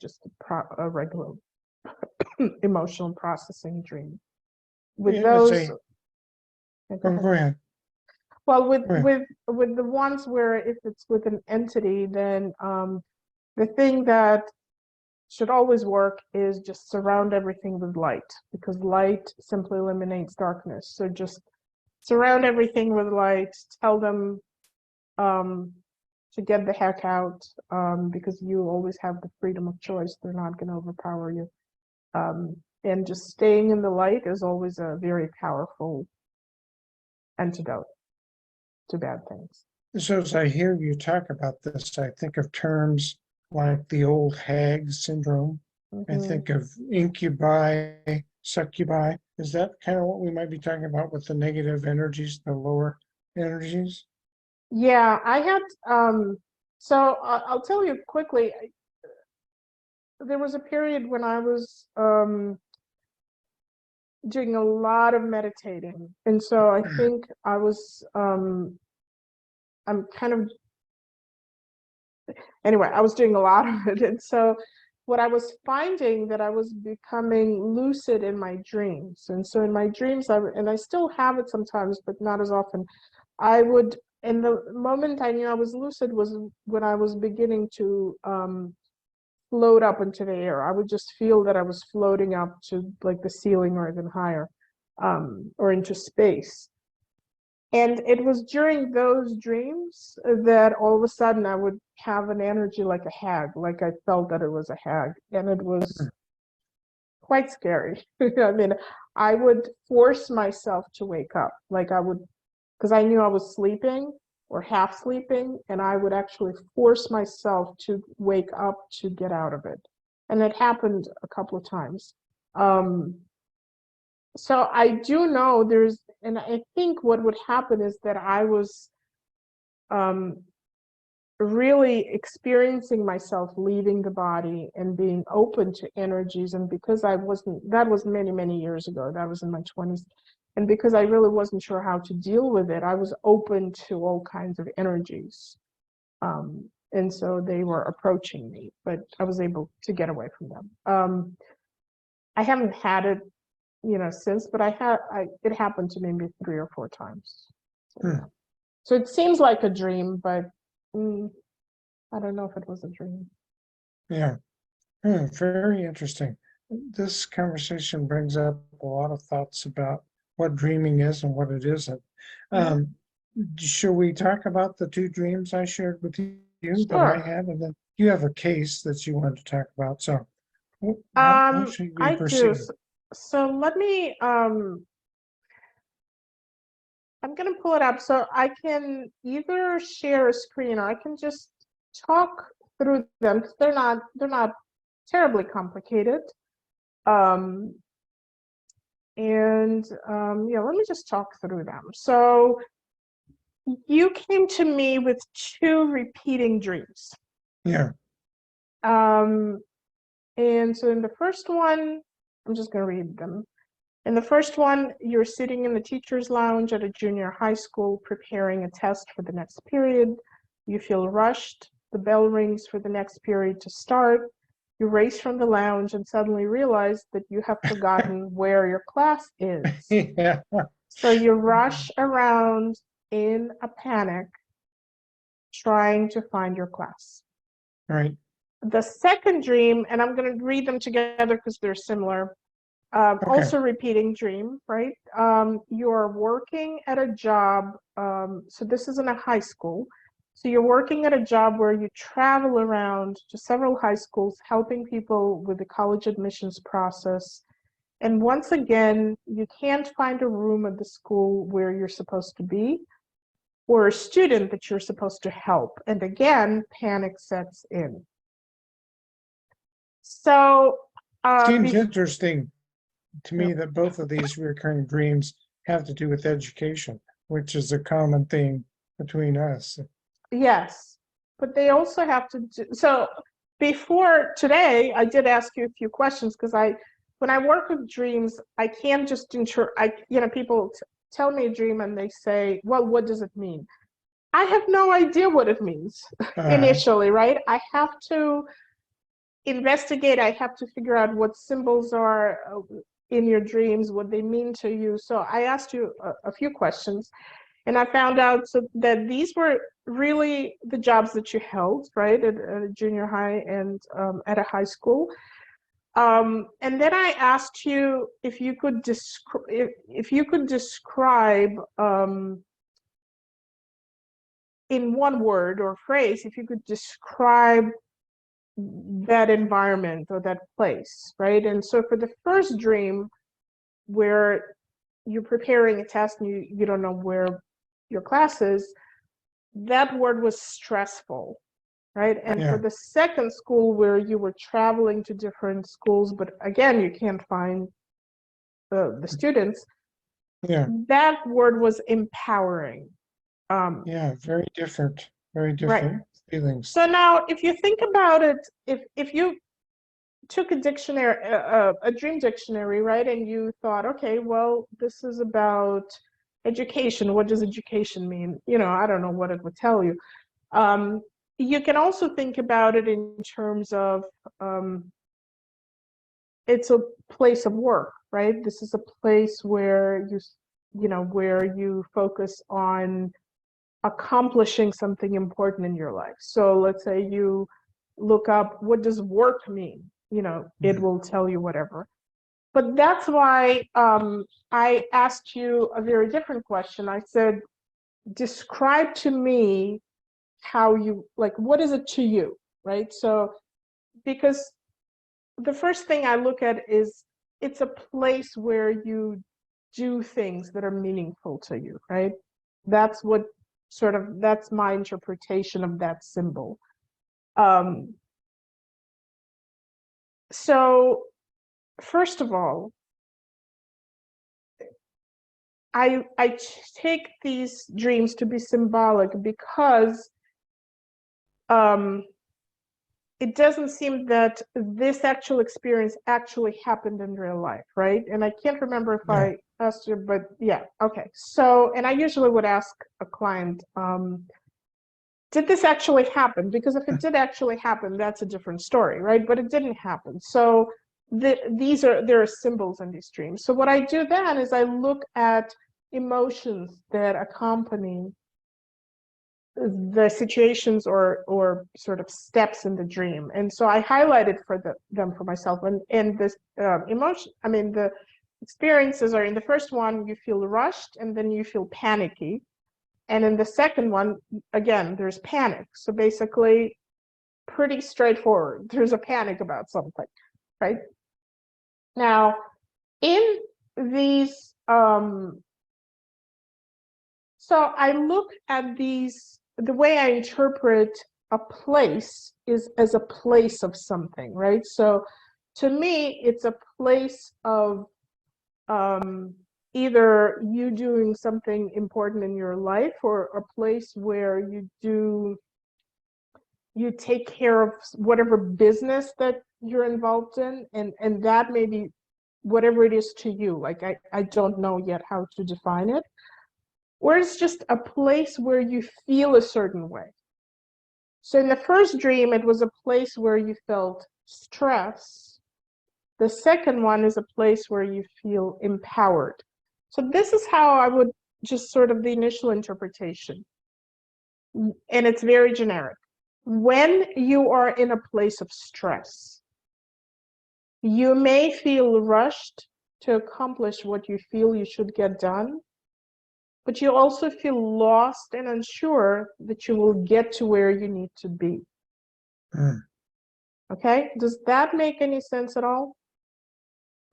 just a regular emotional processing dream. With Yeah, those, go ahead. well, with the ones where if it's with an entity, then the thing that should always work is just surround everything with light, because light simply eliminates darkness. So just surround everything with light. Tell them to get the heck out, because you always have the freedom of choice. They're not going to overpower you. And just staying in the light is always a very powerful antidote to bad things. So as I hear you talk about this, I think of terms like the old hag syndrome. I think of incubi, succubi. Is that kind of what we might be talking about with the negative energies, the lower energies? Yeah, I had, so I'll tell you quickly. There was a period when I was doing a lot of meditating. And so I think I was, I'm kind of, anyway, I was doing a lot of it. And so what I was finding, that I was becoming lucid in my dreams. And so in my dreams, and I still have it sometimes, but not as often, I would, and the moment I knew I was lucid was when I was beginning to float up into the air. I would just feel that I was floating up to like the ceiling or even higher, or into space. And it was during those dreams that all of a sudden I would have an energy like a hag, like I felt that it was a hag. And it was quite scary. I mean, I would force myself to wake up. Like I would, because I knew I was sleeping or half sleeping, and I would actually force myself to wake up to get out of it. And it happened a couple of times. So I do know and I think what would happen is that I was really experiencing myself leaving the body and being open to energies. And because I wasn't, that was many, many years ago, that was in my 20s. And because I really wasn't sure how to deal with it, I was open to all kinds of energies. And so they were approaching me, but I was able to get away from them. I haven't had it, since, but it happened to me maybe 3 or 4 times. So, yeah. So it seems like a dream, but I don't know if it was a dream. Yeah. Very interesting. This conversation brings up a lot of thoughts about what dreaming is and what it isn't. Mhm. Um, Shall we talk about the two dreams I shared with you that I Sure. had, and then you have a case that you want to talk about? So, how should we I do. proceed? So let me, I'm gonna pull it up so I can either share a screen or I can just talk through them because they're not terribly complicated. Um, yeah, let me just talk through them. So you came to me with two repeating dreams. Yeah. Um, and so in the first one, I'm just gonna read them. In the first one, you're sitting in the teacher's lounge at a junior high school preparing a test for the next period. You feel rushed. The bell rings for the next period to start. You race from the lounge and suddenly realize that you have forgotten where your class is. Yeah. So you rush around in a panic trying to find your class. Right. The second dream, and I'm going to read them together because they're similar. Okay. Also repeating dream, right? You're working at a job. So this is in a high school. So you're working at a job where you travel around to several high schools, helping people with the college admissions process. And once again, you can't find a room at the school where you're supposed to be or a student that you're supposed to help. And again, panic sets in. So, Seems before interesting to me that both of these recurring dreams have to do with education, which is a common theme between us. Yes, but they also have to do, so before today, I did ask you a few questions because when I work with dreams, I can't just people tell me a dream and they say, well, what does it mean? I have no idea what it means Uh, initially, right? I have to investigate, I have to figure out what symbols are in your dreams, what they mean to you. So I asked you a few questions. And I found out that these were really the jobs that you held, right, at a junior high and at a high school. And then I asked you if you could if you could describe in one word or phrase, if you could describe that environment or that place, right? And so for the first dream, where you're preparing a test and you don't know where your class is, that word was stressful, right? And for yeah, the second school where you were traveling to different schools, but again, you can't find the students, yeah, that word was empowering. yeah. Very Right. different feelings. So now, if you think about it, if you took a dictionary, a dream dictionary, right, and you thought, okay, well, this is about education. What does education mean? I don't know what it would tell you. Um, you can also think about it in terms of it's a place of work, right? This is a place where where you focus on accomplishing something important in your life. So let's say you look up what does work mean, it Yeah. will tell you whatever. But that's why I asked you a very different question. I said, describe to me how you like, what is it to you, right? So because the first thing I look at is it's a place where you do things that are meaningful to you, right? That's what that's my interpretation of that symbol. Um, so first of all, I take these dreams to be symbolic because um, it doesn't seem that this actual experience actually happened in real life, right? And I can't remember if Yeah. I asked you, but yeah, okay. So, and I usually would ask a client, did this actually happen? Because if it did actually happen, that's a different story, right? But it didn't happen. So there are symbols in these dreams. So what I do then is I look at emotions that accompany the situations or sort of steps in the dream. And so I highlighted them for myself. And this the experiences are, in the first one, you feel rushed and then you feel panicky. And in the second one, again, there's panic. So basically, pretty straightforward. There's a panic about something, right? Now, in these, so I look at these, the way I interpret a place is as a place of something, right? So to me, it's a place of either you doing something important in your life, or a place where you take care of whatever business that you're involved in, and that may be whatever it is to you. Like I don't know yet how to define it. Or it's just a place where you feel a certain way. So in the first dream, it was a place where you felt stress. The second one is a place where you feel empowered. So this is how I would just sort of the initial interpretation. And it's very generic. When you are in a place of stress, you may feel rushed to accomplish what you feel you should get done, but you also feel lost and unsure that you will get to where you need to be. Okay, does that make any sense at all?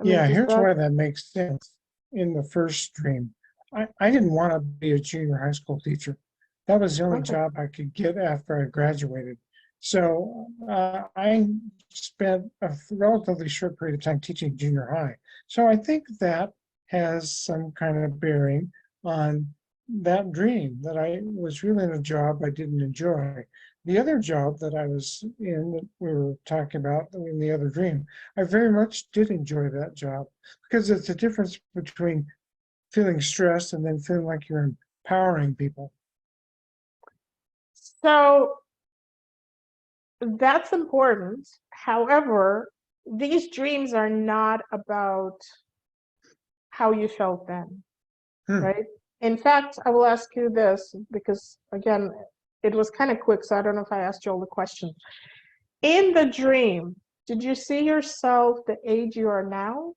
Yeah, here's why that makes sense. In the first dream, I didn't want to be a junior high school teacher. That was the only job I could get after I graduated. So I spent a relatively short period of time teaching junior high. So I think that has some kind of bearing on that dream, that I was really in a job I didn't enjoy. The other job that I was in, that we were talking about in the other dream, I very much did enjoy that job, because it's a difference between feeling stressed and then feeling like you're empowering people. So that's important. However, these dreams are not about how you felt then, right? In fact, I will ask you this, because again, it was kind of quick, so I don't know if I asked you all the questions. In the dream, did you see yourself the age you are now?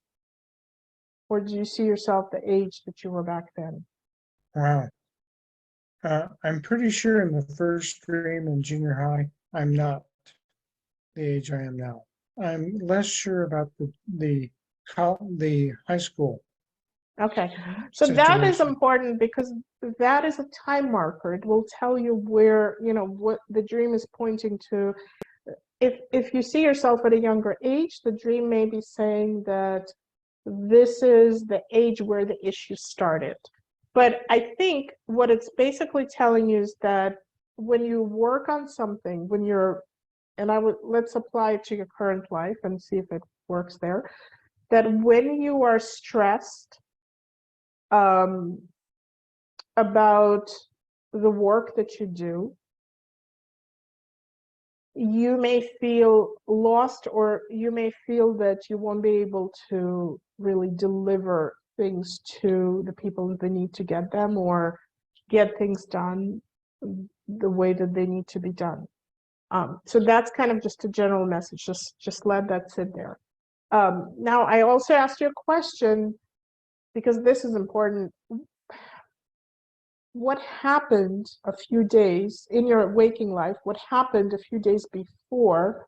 Or did you see yourself the age that you were back then? Wow. I'm pretty sure in the first dream in junior high, I'm not the age I am now. I'm less sure about the high school. Okay, so that is important, because that is a time marker. It will tell you where, what the dream is pointing to. If you see yourself at a younger age, the dream may be saying that this is the age where the issue started. But I think what it's basically telling you is that when you work on something, let's apply it to your current life and see if it works there, that when you are stressed about the work that you do, you may feel lost, or you may feel that you won't be able to really deliver things to the people that they need to get them, or get things done the way that they need to be done. So that's kind of just a general message. Just let that sit there. Now, I also asked you a question, because this is important. What happened a few days in your waking life? What happened a few days before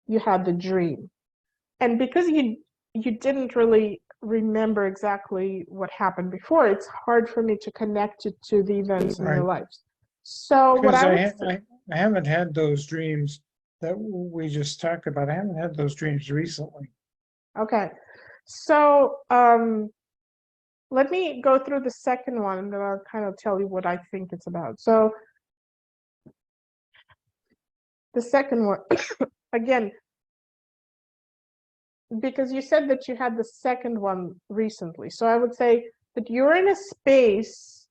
you had the dream? And because you didn't really remember exactly what happened before, it's hard for me to connect it to the events in your lives. So what I haven't had those dreams that we just talked about. I haven't had those dreams recently. Okay, so let me go through the second one, and then I'll kind of tell you what I think it's about. So the second one, again, because you said that you had the second one recently. So I would say that you're in a space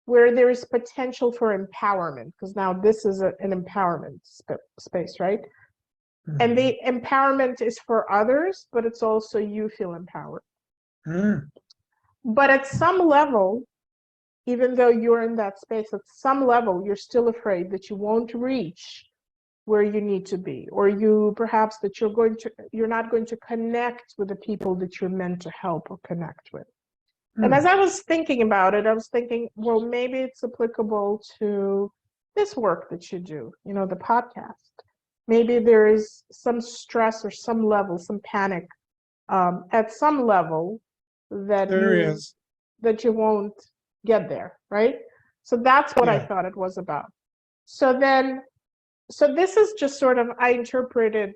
where there is potential for empowerment, because now this is an empowerment space, right? Mm-hmm. And the empowerment is for others, but it's also you feel empowered. Mm. But at some level, even though you're in that space, at some level, you're still afraid that you won't reach where you need to be, or you perhaps that you're not going to connect with the people that you're meant to help or connect with. And as I was thinking about it, I was thinking, well, maybe it's applicable to this work that you do, the podcast. Maybe there is some stress or some level, some panic at some level that that you won't get there, right? So that's what I thought it was about. So this is just sort of, I interpret it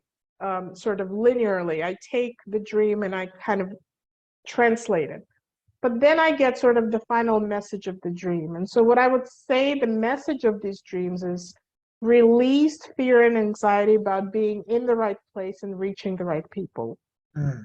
sort of linearly. I take the dream and I kind of translate it. But then I get sort of the final message of the dream. And so what I would say the message of these dreams is release fear and anxiety about being in the right place and reaching the right people.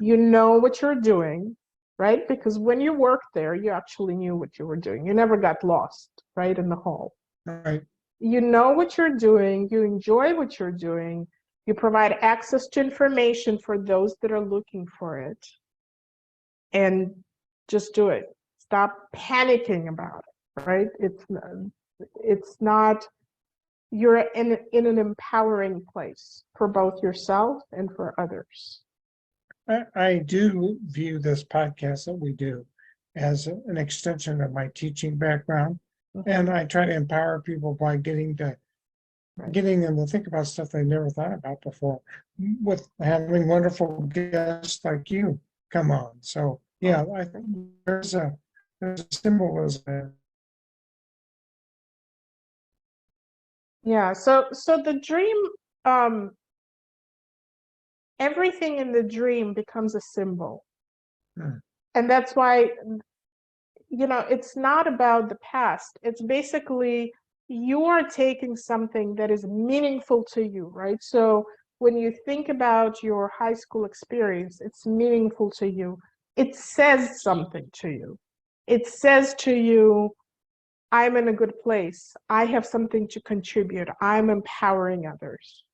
You know what you're doing, right? Because when you worked there, you actually knew what you were doing. You never got lost, right, in the hall. Right. You know what you're doing. You enjoy what you're doing. You provide access to information for those that are looking for it. And just do it. Stop panicking about it, right? It's not, you're in an empowering place for both yourself and for others. I do view this podcast that we do as an extension of my teaching background. And I try to empower people by getting them to think about stuff they never thought about before, with having wonderful guests like you come on. So yeah, I think there's a symbolism there. Yeah, so the dream, everything in the dream becomes a symbol. And that's why, it's not about the past. It's basically you are taking something that is meaningful to you, right? So when you think about your high school experience, it's meaningful to you. It says something to you. It says to you, I'm in a good place. I have something to contribute. I'm empowering others.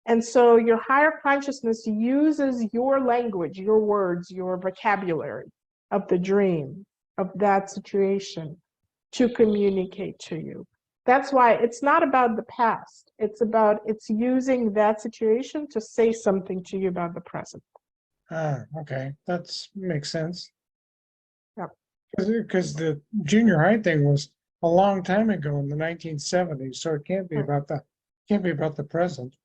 And so your higher consciousness uses your language, your words, your vocabulary of the dream, of that situation, to communicate to you. That's why it's not about the past. It's using that situation to say something to you about the present. Okay, that makes sense. Yeah. Because the junior high thing was a long time ago in the 1970s, so it can't be about the present.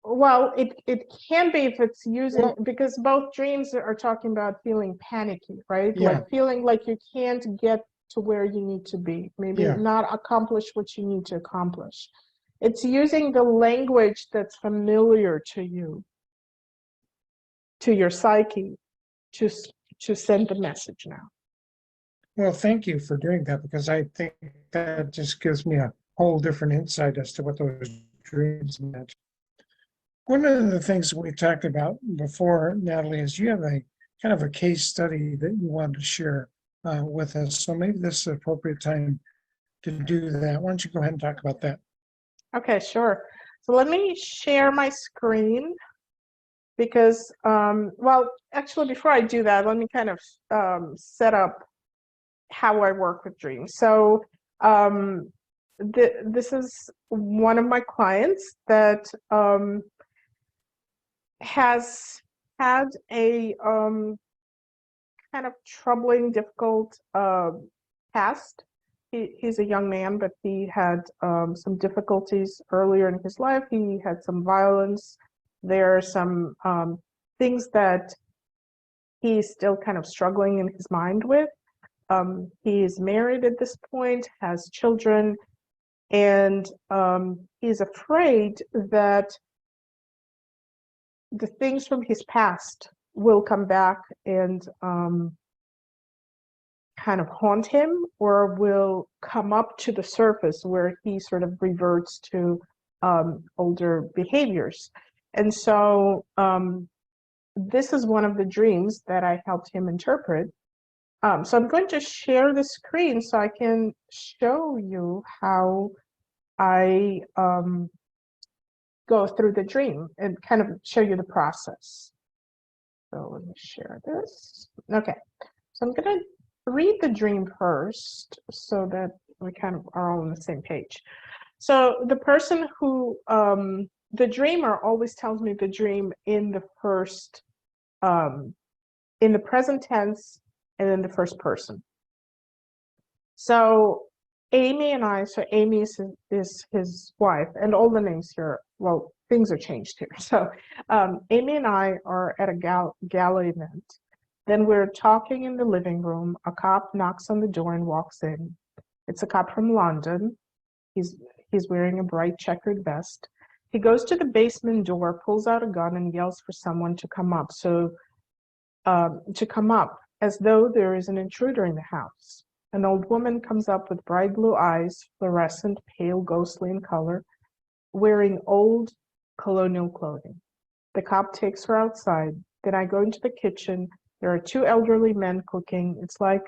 Well, it can be if it's using, because both dreams are talking about feeling panicky, right? Yeah. Like feeling like you can't get to where you need to be, maybe not accomplish what you need to accomplish. It's using the language that's familiar to you, to your psyche, to send the message now. Well, thank you for doing that, because I think that just gives me a whole different insight as to what those dreams meant. One of the things we talked about before, Natalie, is you have a kind of a case study that you wanted to share with us. So maybe this is the appropriate time to do that. Why don't you go ahead and talk about that? Okay, sure. So let me share my screen because, well, actually, before I do that, let me kind of set up how I work with dreams. So this is one of my clients that has had a kind of troubling, difficult past. He's a young man, but he had some difficulties earlier in his life. He had some violence. There are some things that he's still kind of struggling in his mind with. He is married at this point, has children, and he's afraid that the things from his past will come back and kind of haunt him, or will come up to the surface where he sort of reverts to older behaviors. And so this is one of the dreams that I helped him interpret. So I'm going to share the screen so I can show you how I go through the dream and kind of show you the process. So let me share this. Okay, so I'm gonna read the dream first so that we kind of are all on the same page. So the person who, the dreamer always tells me the dream in the first, in the present tense and in the first person. So Amy and I, so Amy is his wife, and all the names here, well, things are changed here. So Amy and I are at a gala event. Then we're talking in the living room. A cop knocks on the door and walks in. It's a cop from London. He's wearing a bright checkered vest. He goes to the basement door, pulls out a gun, and yells for someone to come up. To come up, as though there is an intruder in the house. An old woman comes up with bright blue eyes, fluorescent, pale, ghostly in color, wearing old colonial clothing. The cop takes her outside. Then I go into the kitchen. There are two elderly men cooking. It's like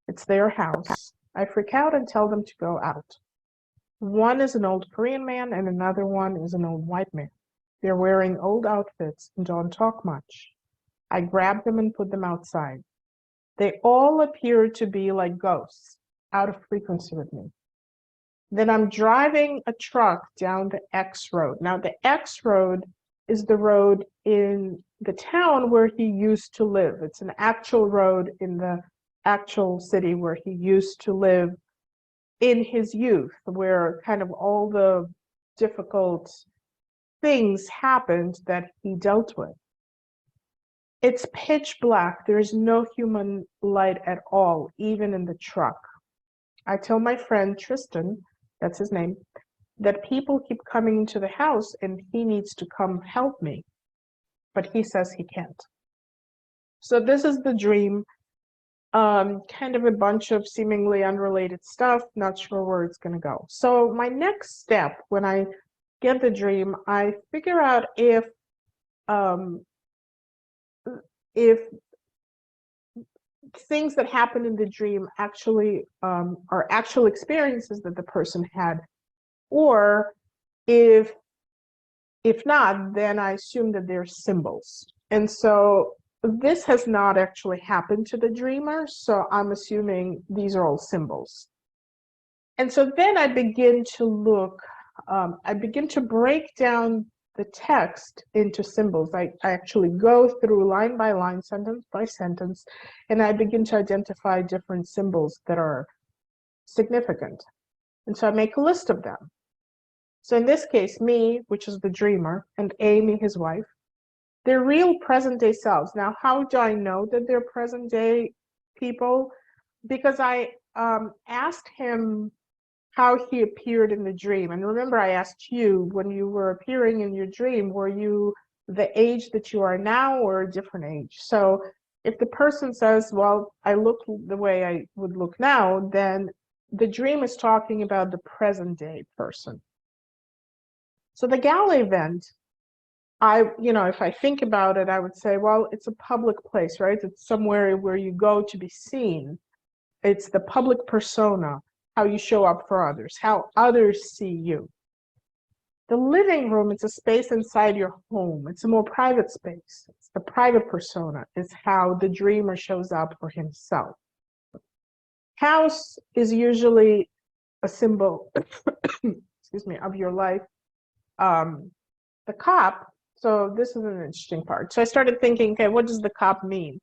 it's their house. I freak out and tell them to go out. One is an old Korean man and another one is an old white man. They're wearing old outfits and don't talk much. I grab them and put them outside. They all appear to be like ghosts, out of frequency with me. Then I'm driving a truck down the X road. Now the X road is the road in the town where he used to live. It's an actual road in the actual city where he used to live in his youth, where kind of all the difficult things happened that he dealt with. It's pitch black. There is no human light at all, even in the truck. I tell my friend Tristan, that's his name, that people keep coming into the house and he needs to come help me, but he says he can't. So this is the dream, kind of a bunch of seemingly unrelated stuff, not sure where it's going to go. So my next step, when I get the dream, I figure out if things that happen in the dream actually are actual experiences that the person had, or if not, then I assume that they're symbols. And so this has not actually happened to the dreamer, so I'm assuming these are all symbols. And so then I begin to look, I begin to break down the text into symbols. I actually go through line by line, sentence by sentence, and I begin to identify different symbols that are significant. And so I make a list of them. So in this case, me, which is the dreamer, and Amy, his wife, they're real present day selves. Now, how do I know that they're present day people? Because I asked him how he appeared in the dream. And remember, I asked you, when you were appearing in your dream, were you the age that you are now or a different age? So if the person says, well, I look the way I would look now, then the dream is talking about the present day person. So the gala event, if I think about it, I would say, well, it's a public place, right? It's somewhere where you go to be seen. It's the public persona, how you show up for others, how others see you. The living room is a space inside your home. It's a more private space. It's the private persona. It's how the dreamer shows up for himself. House is usually a symbol, excuse me, of your life. The cop, so this is an interesting part. So I started thinking, okay, what does the cop mean?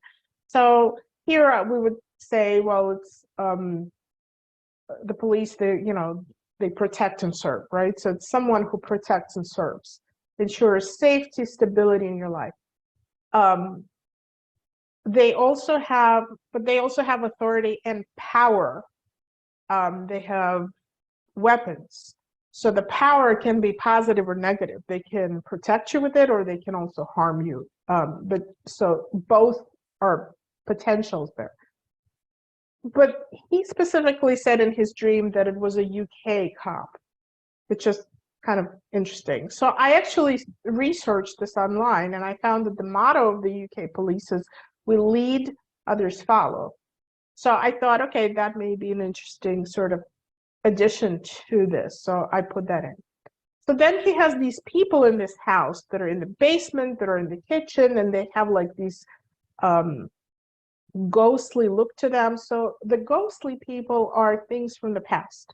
So here we would say, well, it's the police, they protect and serve, right? So it's someone who protects and serves, ensures safety, stability in your life. They also have authority and power. They have weapons. So the power can be positive or negative. They can protect you with it, or they can also harm you. But so both are potentials there. But he specifically said in his dream that it was a UK cop, which is kind of interesting. So I actually researched this online, and I found that the motto of the UK police is, "We lead, others follow." So I thought, okay, that may be an interesting sort of addition to this. So I put that in. So then he has these people in this house that are in the basement, that are in the kitchen, and they have like these ghostly look to them. So the ghostly people are things from the past.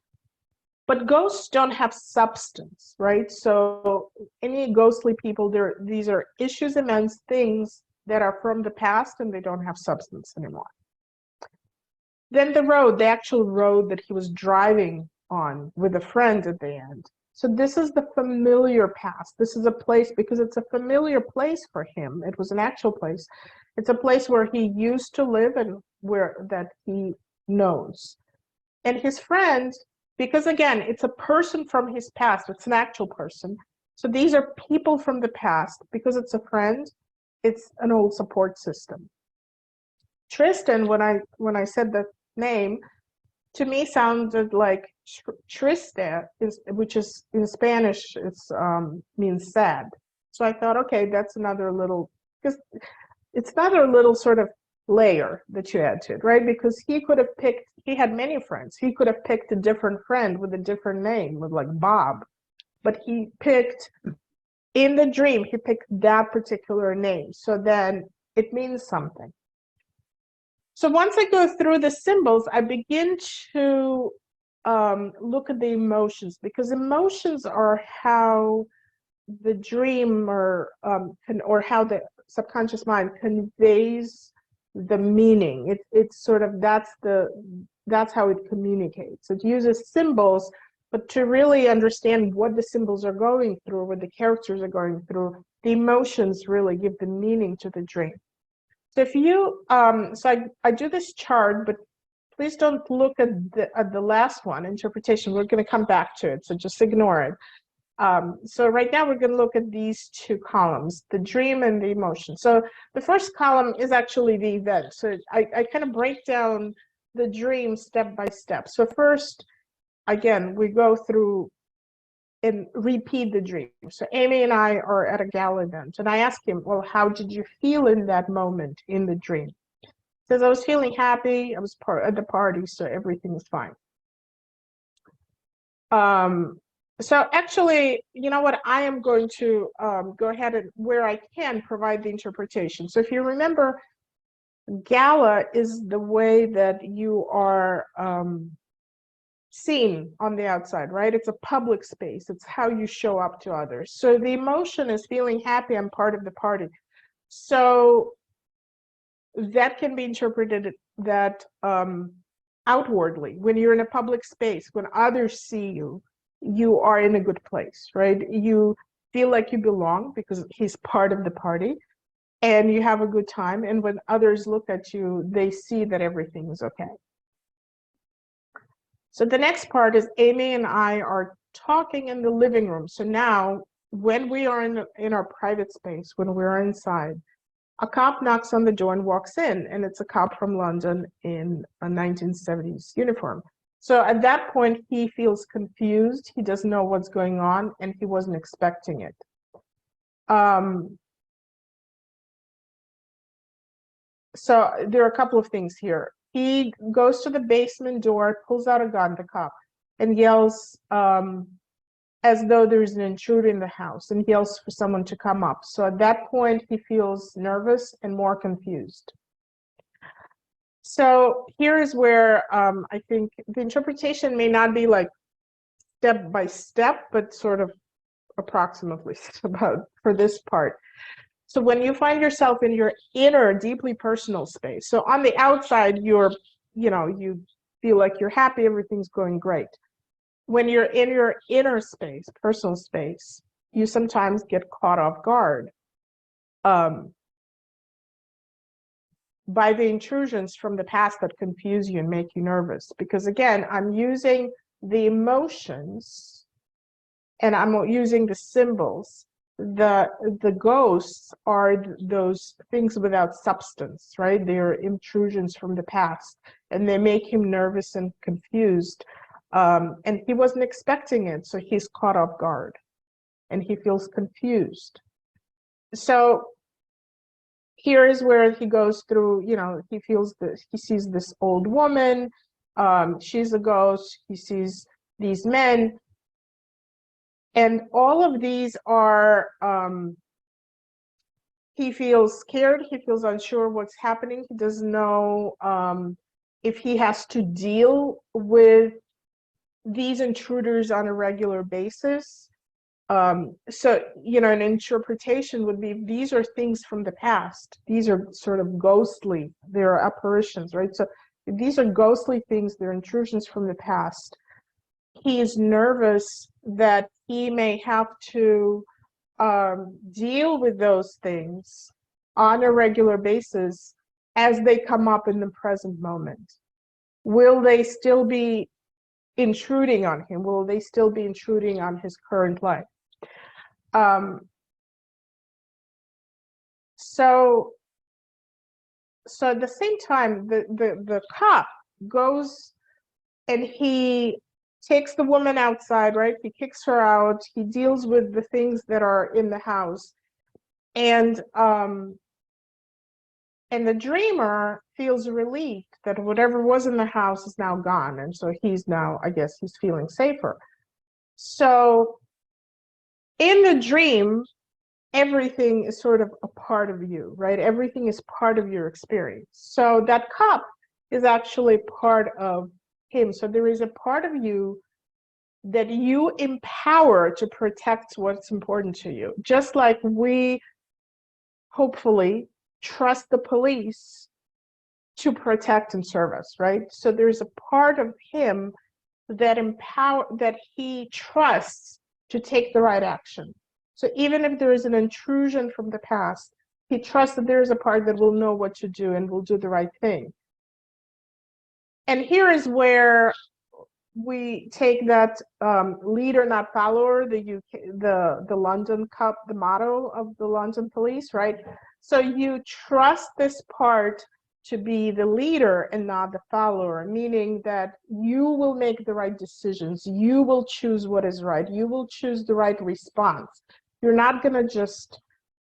But ghosts don't have substance, right? So any ghostly people, these are issues, events, things that are from the past and they don't have substance anymore. Then the actual road that he was driving on with a friend at the end. So this is the familiar past. This is a place, because it's a familiar place for him. It was an actual place. It's a place where he used to live and where that he knows. And his friend, because again, it's a person from his past, it's an actual person. So these are people from the past. Because it's a friend, it's an old support system. Tristan, when I said the name, to me sounded like triste, which is in Spanish, it's means sad. So I thought, okay, that's another little, because it's another little sort of layer that you add to it, right? Because he could have picked, he had many friends. He could have picked a different friend with a different name, with like Bob, but he picked, in the dream, he picked that particular name. So then it means something. So once I go through the symbols, I begin to look at the emotions, because emotions are how the dreamer or how the subconscious mind conveys the meaning. It's sort of, that's how it communicates. It uses symbols, but to really understand what the symbols are going through, what the characters are going through, the emotions really give the meaning to the dream. So if you, I do this chart, but please don't look at the last one, interpretation. We're going to come back to it, so just ignore it. So right now we're going to look at these two columns, the dream and the emotion. So the first column is actually the event. So I kind of break down the dream step by step. So first, again, we go through and repeat the dream. So Amy and I are at a gala event, and I ask him, well, how did you feel in that moment in the dream? He says, I was feeling happy. I was at the party, so everything was fine. So actually, you know what, I am going to go ahead and, where I can, provide the interpretation. So if you remember, gala is the way that you are seen on the outside, right? It's a public space. It's how you show up to others. So the emotion is feeling happy, I'm part of the party. So that can be interpreted that outwardly, when you're in a public space, when others see you, you are in a good place, right? You feel like you belong because he's part of the party, and you have a good time. And when others look at you, they see that everything is okay. So the next part is Amy and I are talking in the living room. So now, when we are in our private space, when we're inside, a cop knocks on the door and walks in, and it's a cop from London in a 1970s uniform. So at that point, he feels confused. He doesn't know what's going on, and he wasn't expecting it. So there are a couple of things here. He goes to the basement door, pulls out a gun, the cop, and yells as though there's an intruder in the house, and yells for someone to come up. So at that point, he feels nervous and more confused. So here is where I think the interpretation may not be like step by step, but sort of approximately about for this part. So when you find yourself in your inner, deeply personal space, so on the outside, you feel like you're happy, everything's going great. When you're in your inner space, personal space, you sometimes get caught off guard by the intrusions from the past that confuse you and make you nervous. Because again, I'm using the emotions and I'm using the symbols. The ghosts are those things without substance, right? They are intrusions from the past, and they make him nervous and confused. And he wasn't expecting it, so he's caught off guard, and he feels confused. So here is where he goes through, he feels this, he sees this old woman, she's a ghost, he sees these men. And all of these are he feels scared, he feels unsure what's happening, he doesn't know if he has to deal with these intruders on a regular basis. So, an interpretation would be, these are things from the past. These are sort of ghostly, they're apparitions, right? So these are ghostly things, they're intrusions from the past. He is nervous that he may have to deal with those things on a regular basis as they come up in the present moment. Will they still be intruding on him? Will they still be intruding on his current life? So at the same time, the cop goes and he takes the woman outside, right? He kicks her out. He deals with the things that are in the house. And the dreamer feels relieved that whatever was in the house is now gone. And so he's now, I guess, he's feeling safer. So in the dream, everything is sort of a part of you, right? Everything is part of your experience. So that cup is actually part of him. So there is a part of you that you empower to protect what's important to you. Just like we hopefully trust the police to protect and serve us, right? So there's a part of him that he trusts to take the right action. So even if there is an intrusion from the past, he trusts that there is a part that will know what to do and will do the right thing. And here is where we take that leader, not follower, the London Cup, the motto of the London police, right? So you trust this part to be the leader and not the follower, meaning that you will make the right decisions. You will choose what is right. You will choose the right response. You're not going to just,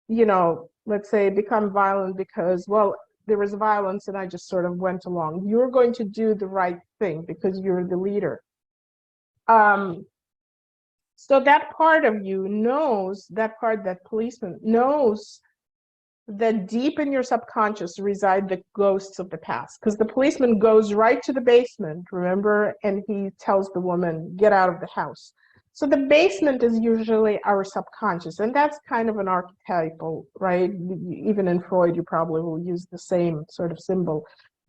let's say, become violent because, well, there was violence and I just sort of went along. You're going to do the right thing because you're the leader. So that part of you knows, that policeman knows that deep in your subconscious reside the ghosts of the past, because the policeman goes right to the basement, remember, and he tells the woman, get out of the house. So the basement is usually our subconscious, and that's kind of an archetypal, right? Even in Freud, you probably will use the same sort of symbol.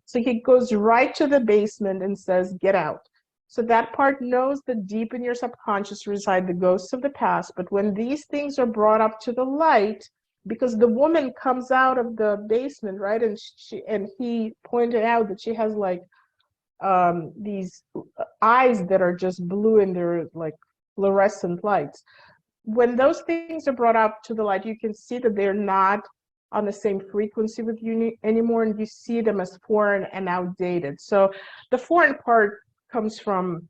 So he goes right to the basement and says, get out. So that part knows that deep in your subconscious reside the ghosts of the past, but when these things are brought up to the light, because the woman comes out of the basement, right? And he pointed out that she has like these eyes that are just blue and they're like fluorescent lights. When those things are brought up to the light, you can see that they're not on the same frequency with you anymore, and you see them as foreign and outdated. So the foreign part comes from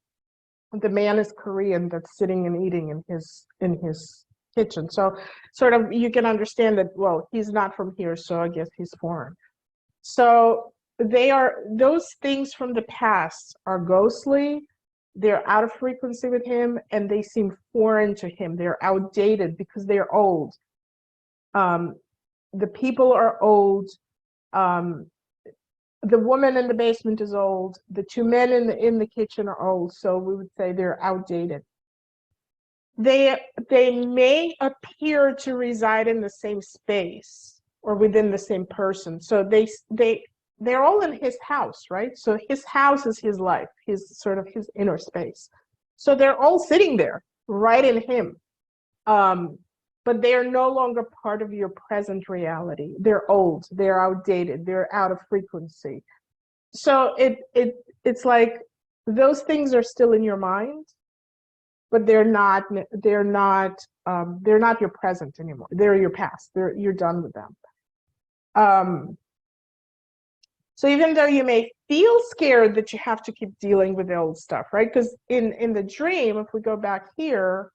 the man is Korean that's sitting and eating in his kitchen. So sort of you can understand that, well, he's not from here, so I guess he's foreign. So those things from the past are ghostly, they're out of frequency with him, and they seem foreign to him. They're outdated because they're old. The people are old. The woman in the basement is old. The two men in the kitchen are old, so we would say they're outdated. They may appear to reside in the same space or within the same person. So they're all in his house, right? So his house is his life, his sort of his inner space. So they're all sitting there, right in him. But they are no longer part of your present reality. They're old, they're outdated, they're out of frequency. So it's like those things are still in your mind, but they're not your present anymore. They're your past. You're done with them. So even though you may feel scared that you have to keep dealing with the old stuff, right? Because in the dream, if we go back here,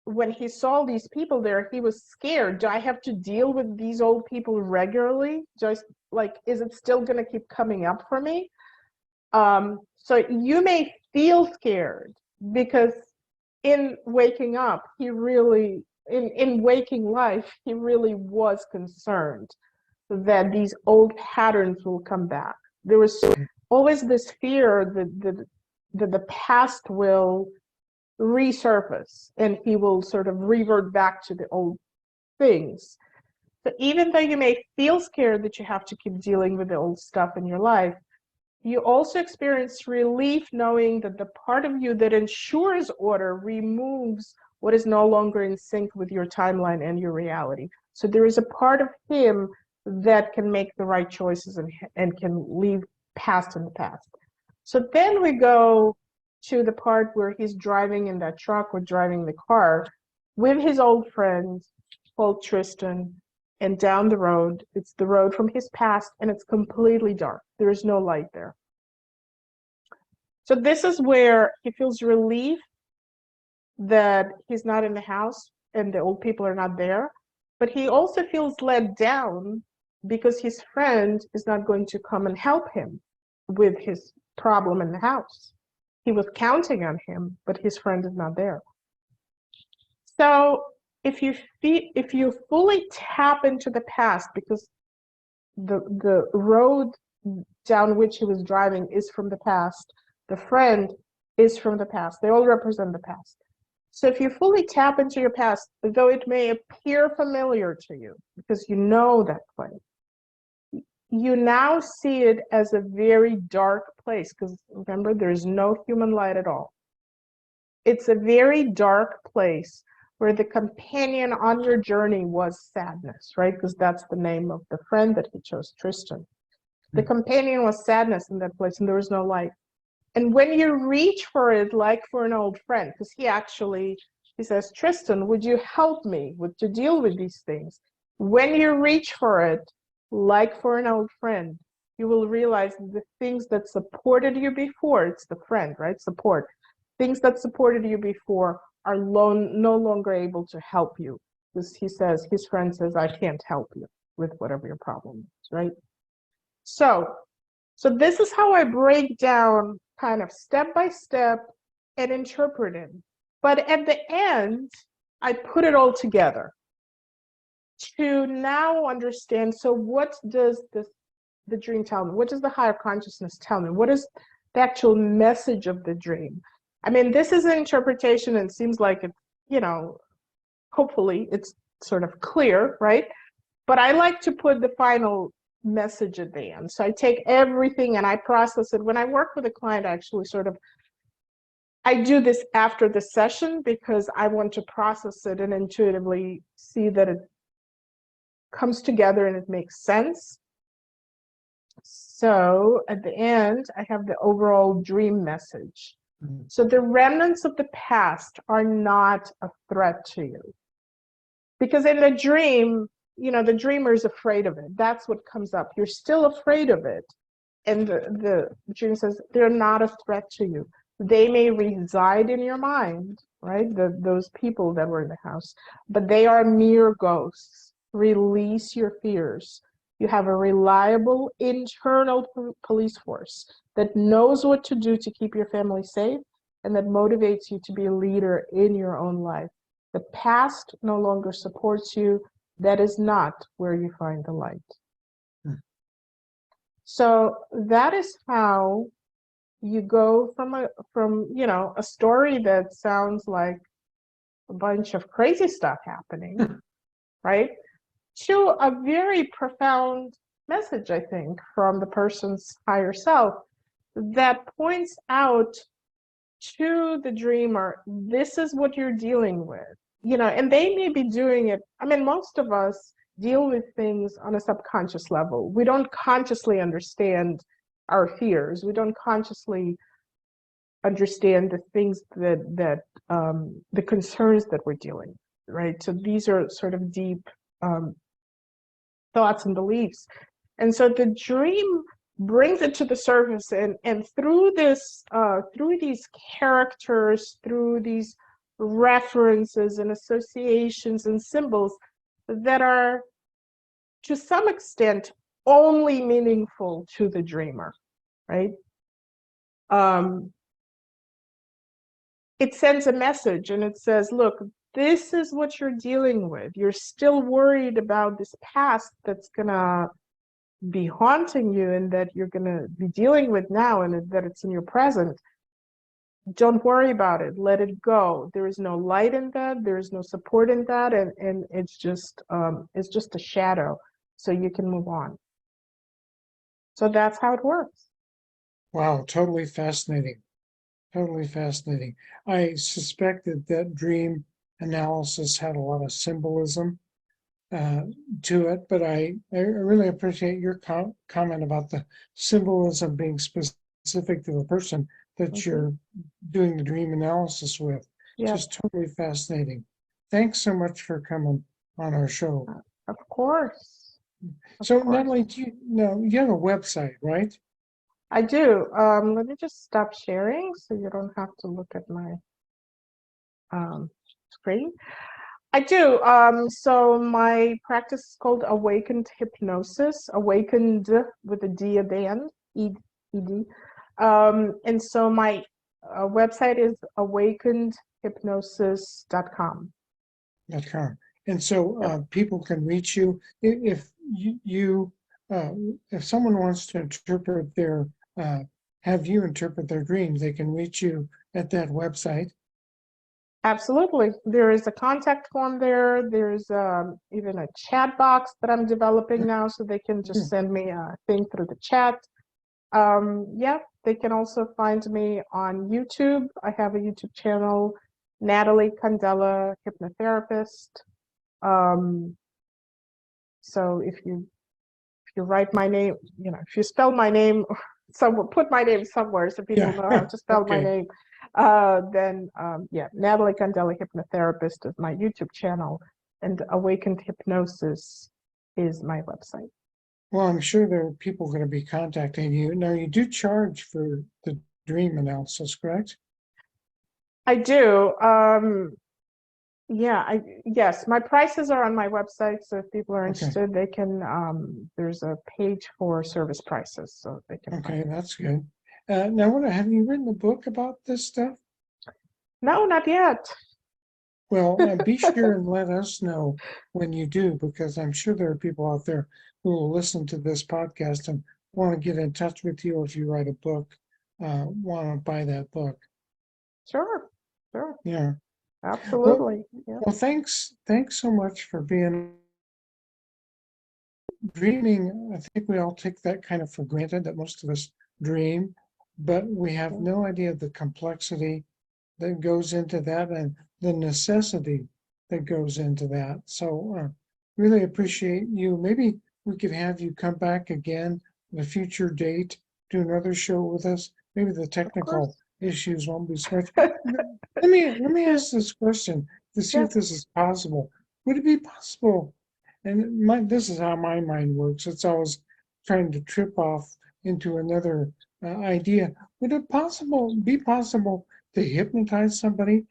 when he saw these people there, he was scared. Do I have to deal with these old people regularly? Just like, is it still going to keep coming up for me? So you may feel scared because in waking up, he really in waking life, he really was concerned that these old patterns will come back. There was always this fear that the past will resurface and he will sort of revert back to the old things. So even though you may feel scared that you have to keep dealing with the old stuff in your life, you also experience relief knowing that the part of you that ensures order removes what is no longer in sync with your timeline and your reality. So there is a part of him that can make the right choices and can leave past in the past. So then we go to the part where he's driving in that truck or driving the car with his old friend called Tristan, and down the road, it's the road from his past, and it's completely dark. There is no light there. So this is where he feels relief that he's not in the house and the old people are not there, but he also feels let down because his friend is not going to come and help him with his problem in the house. He was counting on him, but his friend is not there. So if you fully tap into the past, because the road down which he was driving is from the past, the friend is from the past, they all represent the past. So if you fully tap into your past, though it may appear familiar to you because you know that place, you now see it as a very dark place, because remember, there's no human light at all. It's a very dark place where the companion on your journey was sadness, right? Because that's the name of the friend that he chose, Tristan. The companion was sadness in that place, and there was no light. And when you reach for it, like for an old friend, because he says, Tristan, would you help me to deal with these things? When you reach for it, like for an old friend, you will realize the things that supported you before, it's the friend, right? Support. Things that supported you before are no longer able to help you. Because his friend says, I can't help you with whatever your problem is, right? So this is how I break down kind of step by step and interpret it. But at the end, I put it all together to now understand, so what does the dream tell me? What does the higher consciousness tell me? What is the actual message of the dream? I mean, this is an interpretation and it seems like it, hopefully it's sort of clear, right? But I like to put the final message at the end. So I take everything and I process it. When I work with a client, I do this after the session because I want to process it and intuitively see that it comes together and it makes sense. So at the end, I have the overall dream message. So the remnants of the past are not a threat to you. Because in the dream, the dreamer is afraid of it. That's what comes up. You're still afraid of it. And the dream says, they're not a threat to you. They may reside in your mind, right? Those people that were in the house, but they are mere ghosts. Release your fears. You have a reliable internal police force that knows what to do to keep your family safe and that motivates you to be a leader in your own life. The past no longer supports you. That is not where you find the light. So that is how you go from a story that sounds like a bunch of crazy stuff happening, right, to a very profound message, I think, from the person's higher self that points out to the dreamer, this is what you're dealing with, and they may be doing it. I mean, most of us deal with things on a subconscious level. We don't consciously understand our fears. We don't consciously understand the things that the concerns that we're dealing with, right? So these are sort of deep thoughts and beliefs. And so the dream brings it to the surface, and through these characters, through these references and associations and symbols that are to some extent only meaningful to the dreamer, right? It sends a message and it says, look, this is what you're dealing with. You're still worried about this past that's gonna be haunting you and that you're gonna be dealing with now and that it's in your present. Don't worry about it. Let it go. There is no light in that. There is no support in that, and it's just a shadow. So you can move on. So that's how it works. Wow, totally fascinating. Totally fascinating. I suspected that dream analysis had a lot of symbolism to it, but I really appreciate your comment about the symbolism being specific to the person that you're doing the dream analysis with. Yeah, Just totally fascinating. Thanks so much for coming on our show. of course. Of So, course. Natalie, you have a website, right? I do. Let me just stop sharing so you don't have to look at my screen. I do. So my practice is called Awakened Hypnosis, awakened with a D at the end, ED. And so my website is awakenedhypnosis.com. .com. And so people can reach you if if someone wants to interpret have you interpret their dreams, they can reach you at that website. Absolutely. There is a contact form there. There's even a chat box that I'm developing now, so they can just send me a thing through the chat. Yeah, they can also find me on YouTube. I have a YouTube channel, Natalie Candela, hypnotherapist. So if you write my name, if you spell my name, put my name somewhere so people know how to spell my name. Then yeah, Natalie Candela, hypnotherapist is my YouTube channel, and Awakened Hypnosis is my website. Well, I'm sure there are people going to be contacting you. Now, you do charge for the dream analysis, correct? I do. Yeah, yes, my prices are on my website, so if people are interested, they can, there's a page for service prices, so they can Okay, that's good. Now, have you written a book about this stuff? No, not yet. Well, be sure and let us know when you do, because I'm sure there are people out there who will listen to this podcast and want to get in touch with you if you write a book, want to buy that book. Sure. Yeah. Absolutely. Well, thanks so much for being dreaming. I think we all take that kind of for granted that most of us dream, but we have no idea the complexity that goes into that and the necessity that goes into that. So really appreciate you. Maybe we could have you come back again at a future date, do another show with us. Maybe the technical issues won't be so much. Let me ask this question to see if this is possible. Would it be possible? And this is how my mind works. It's always trying to trip off into another idea. Would it be possible to hypnotize somebody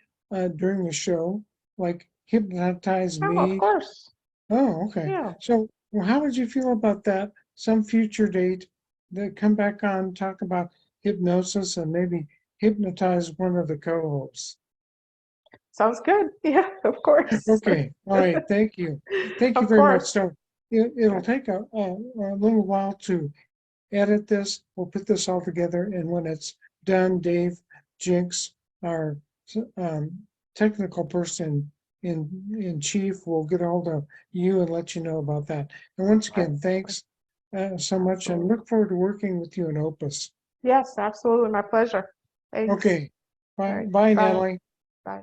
during a show, like hypnotize Oh, me? of course. Oh, okay. Yeah. So, how would you feel about that? Some future date that come back on, talk about hypnosis, and maybe hypnotize one of the co-hosts. Sounds good. Yeah, of course. Okay. All right. Thank you. Thank you Of very much. course. So it'll take a little while to edit this. We'll put this all together, and when it's done, Dave Jinks, our technical person in chief, will get hold of you and let you know about that. And once again, thanks so much, and look forward to working with you in Opus. Yes, absolutely. My pleasure. Thanks. Okay. Bye, All right. bye, Bye. Natalie. Bye.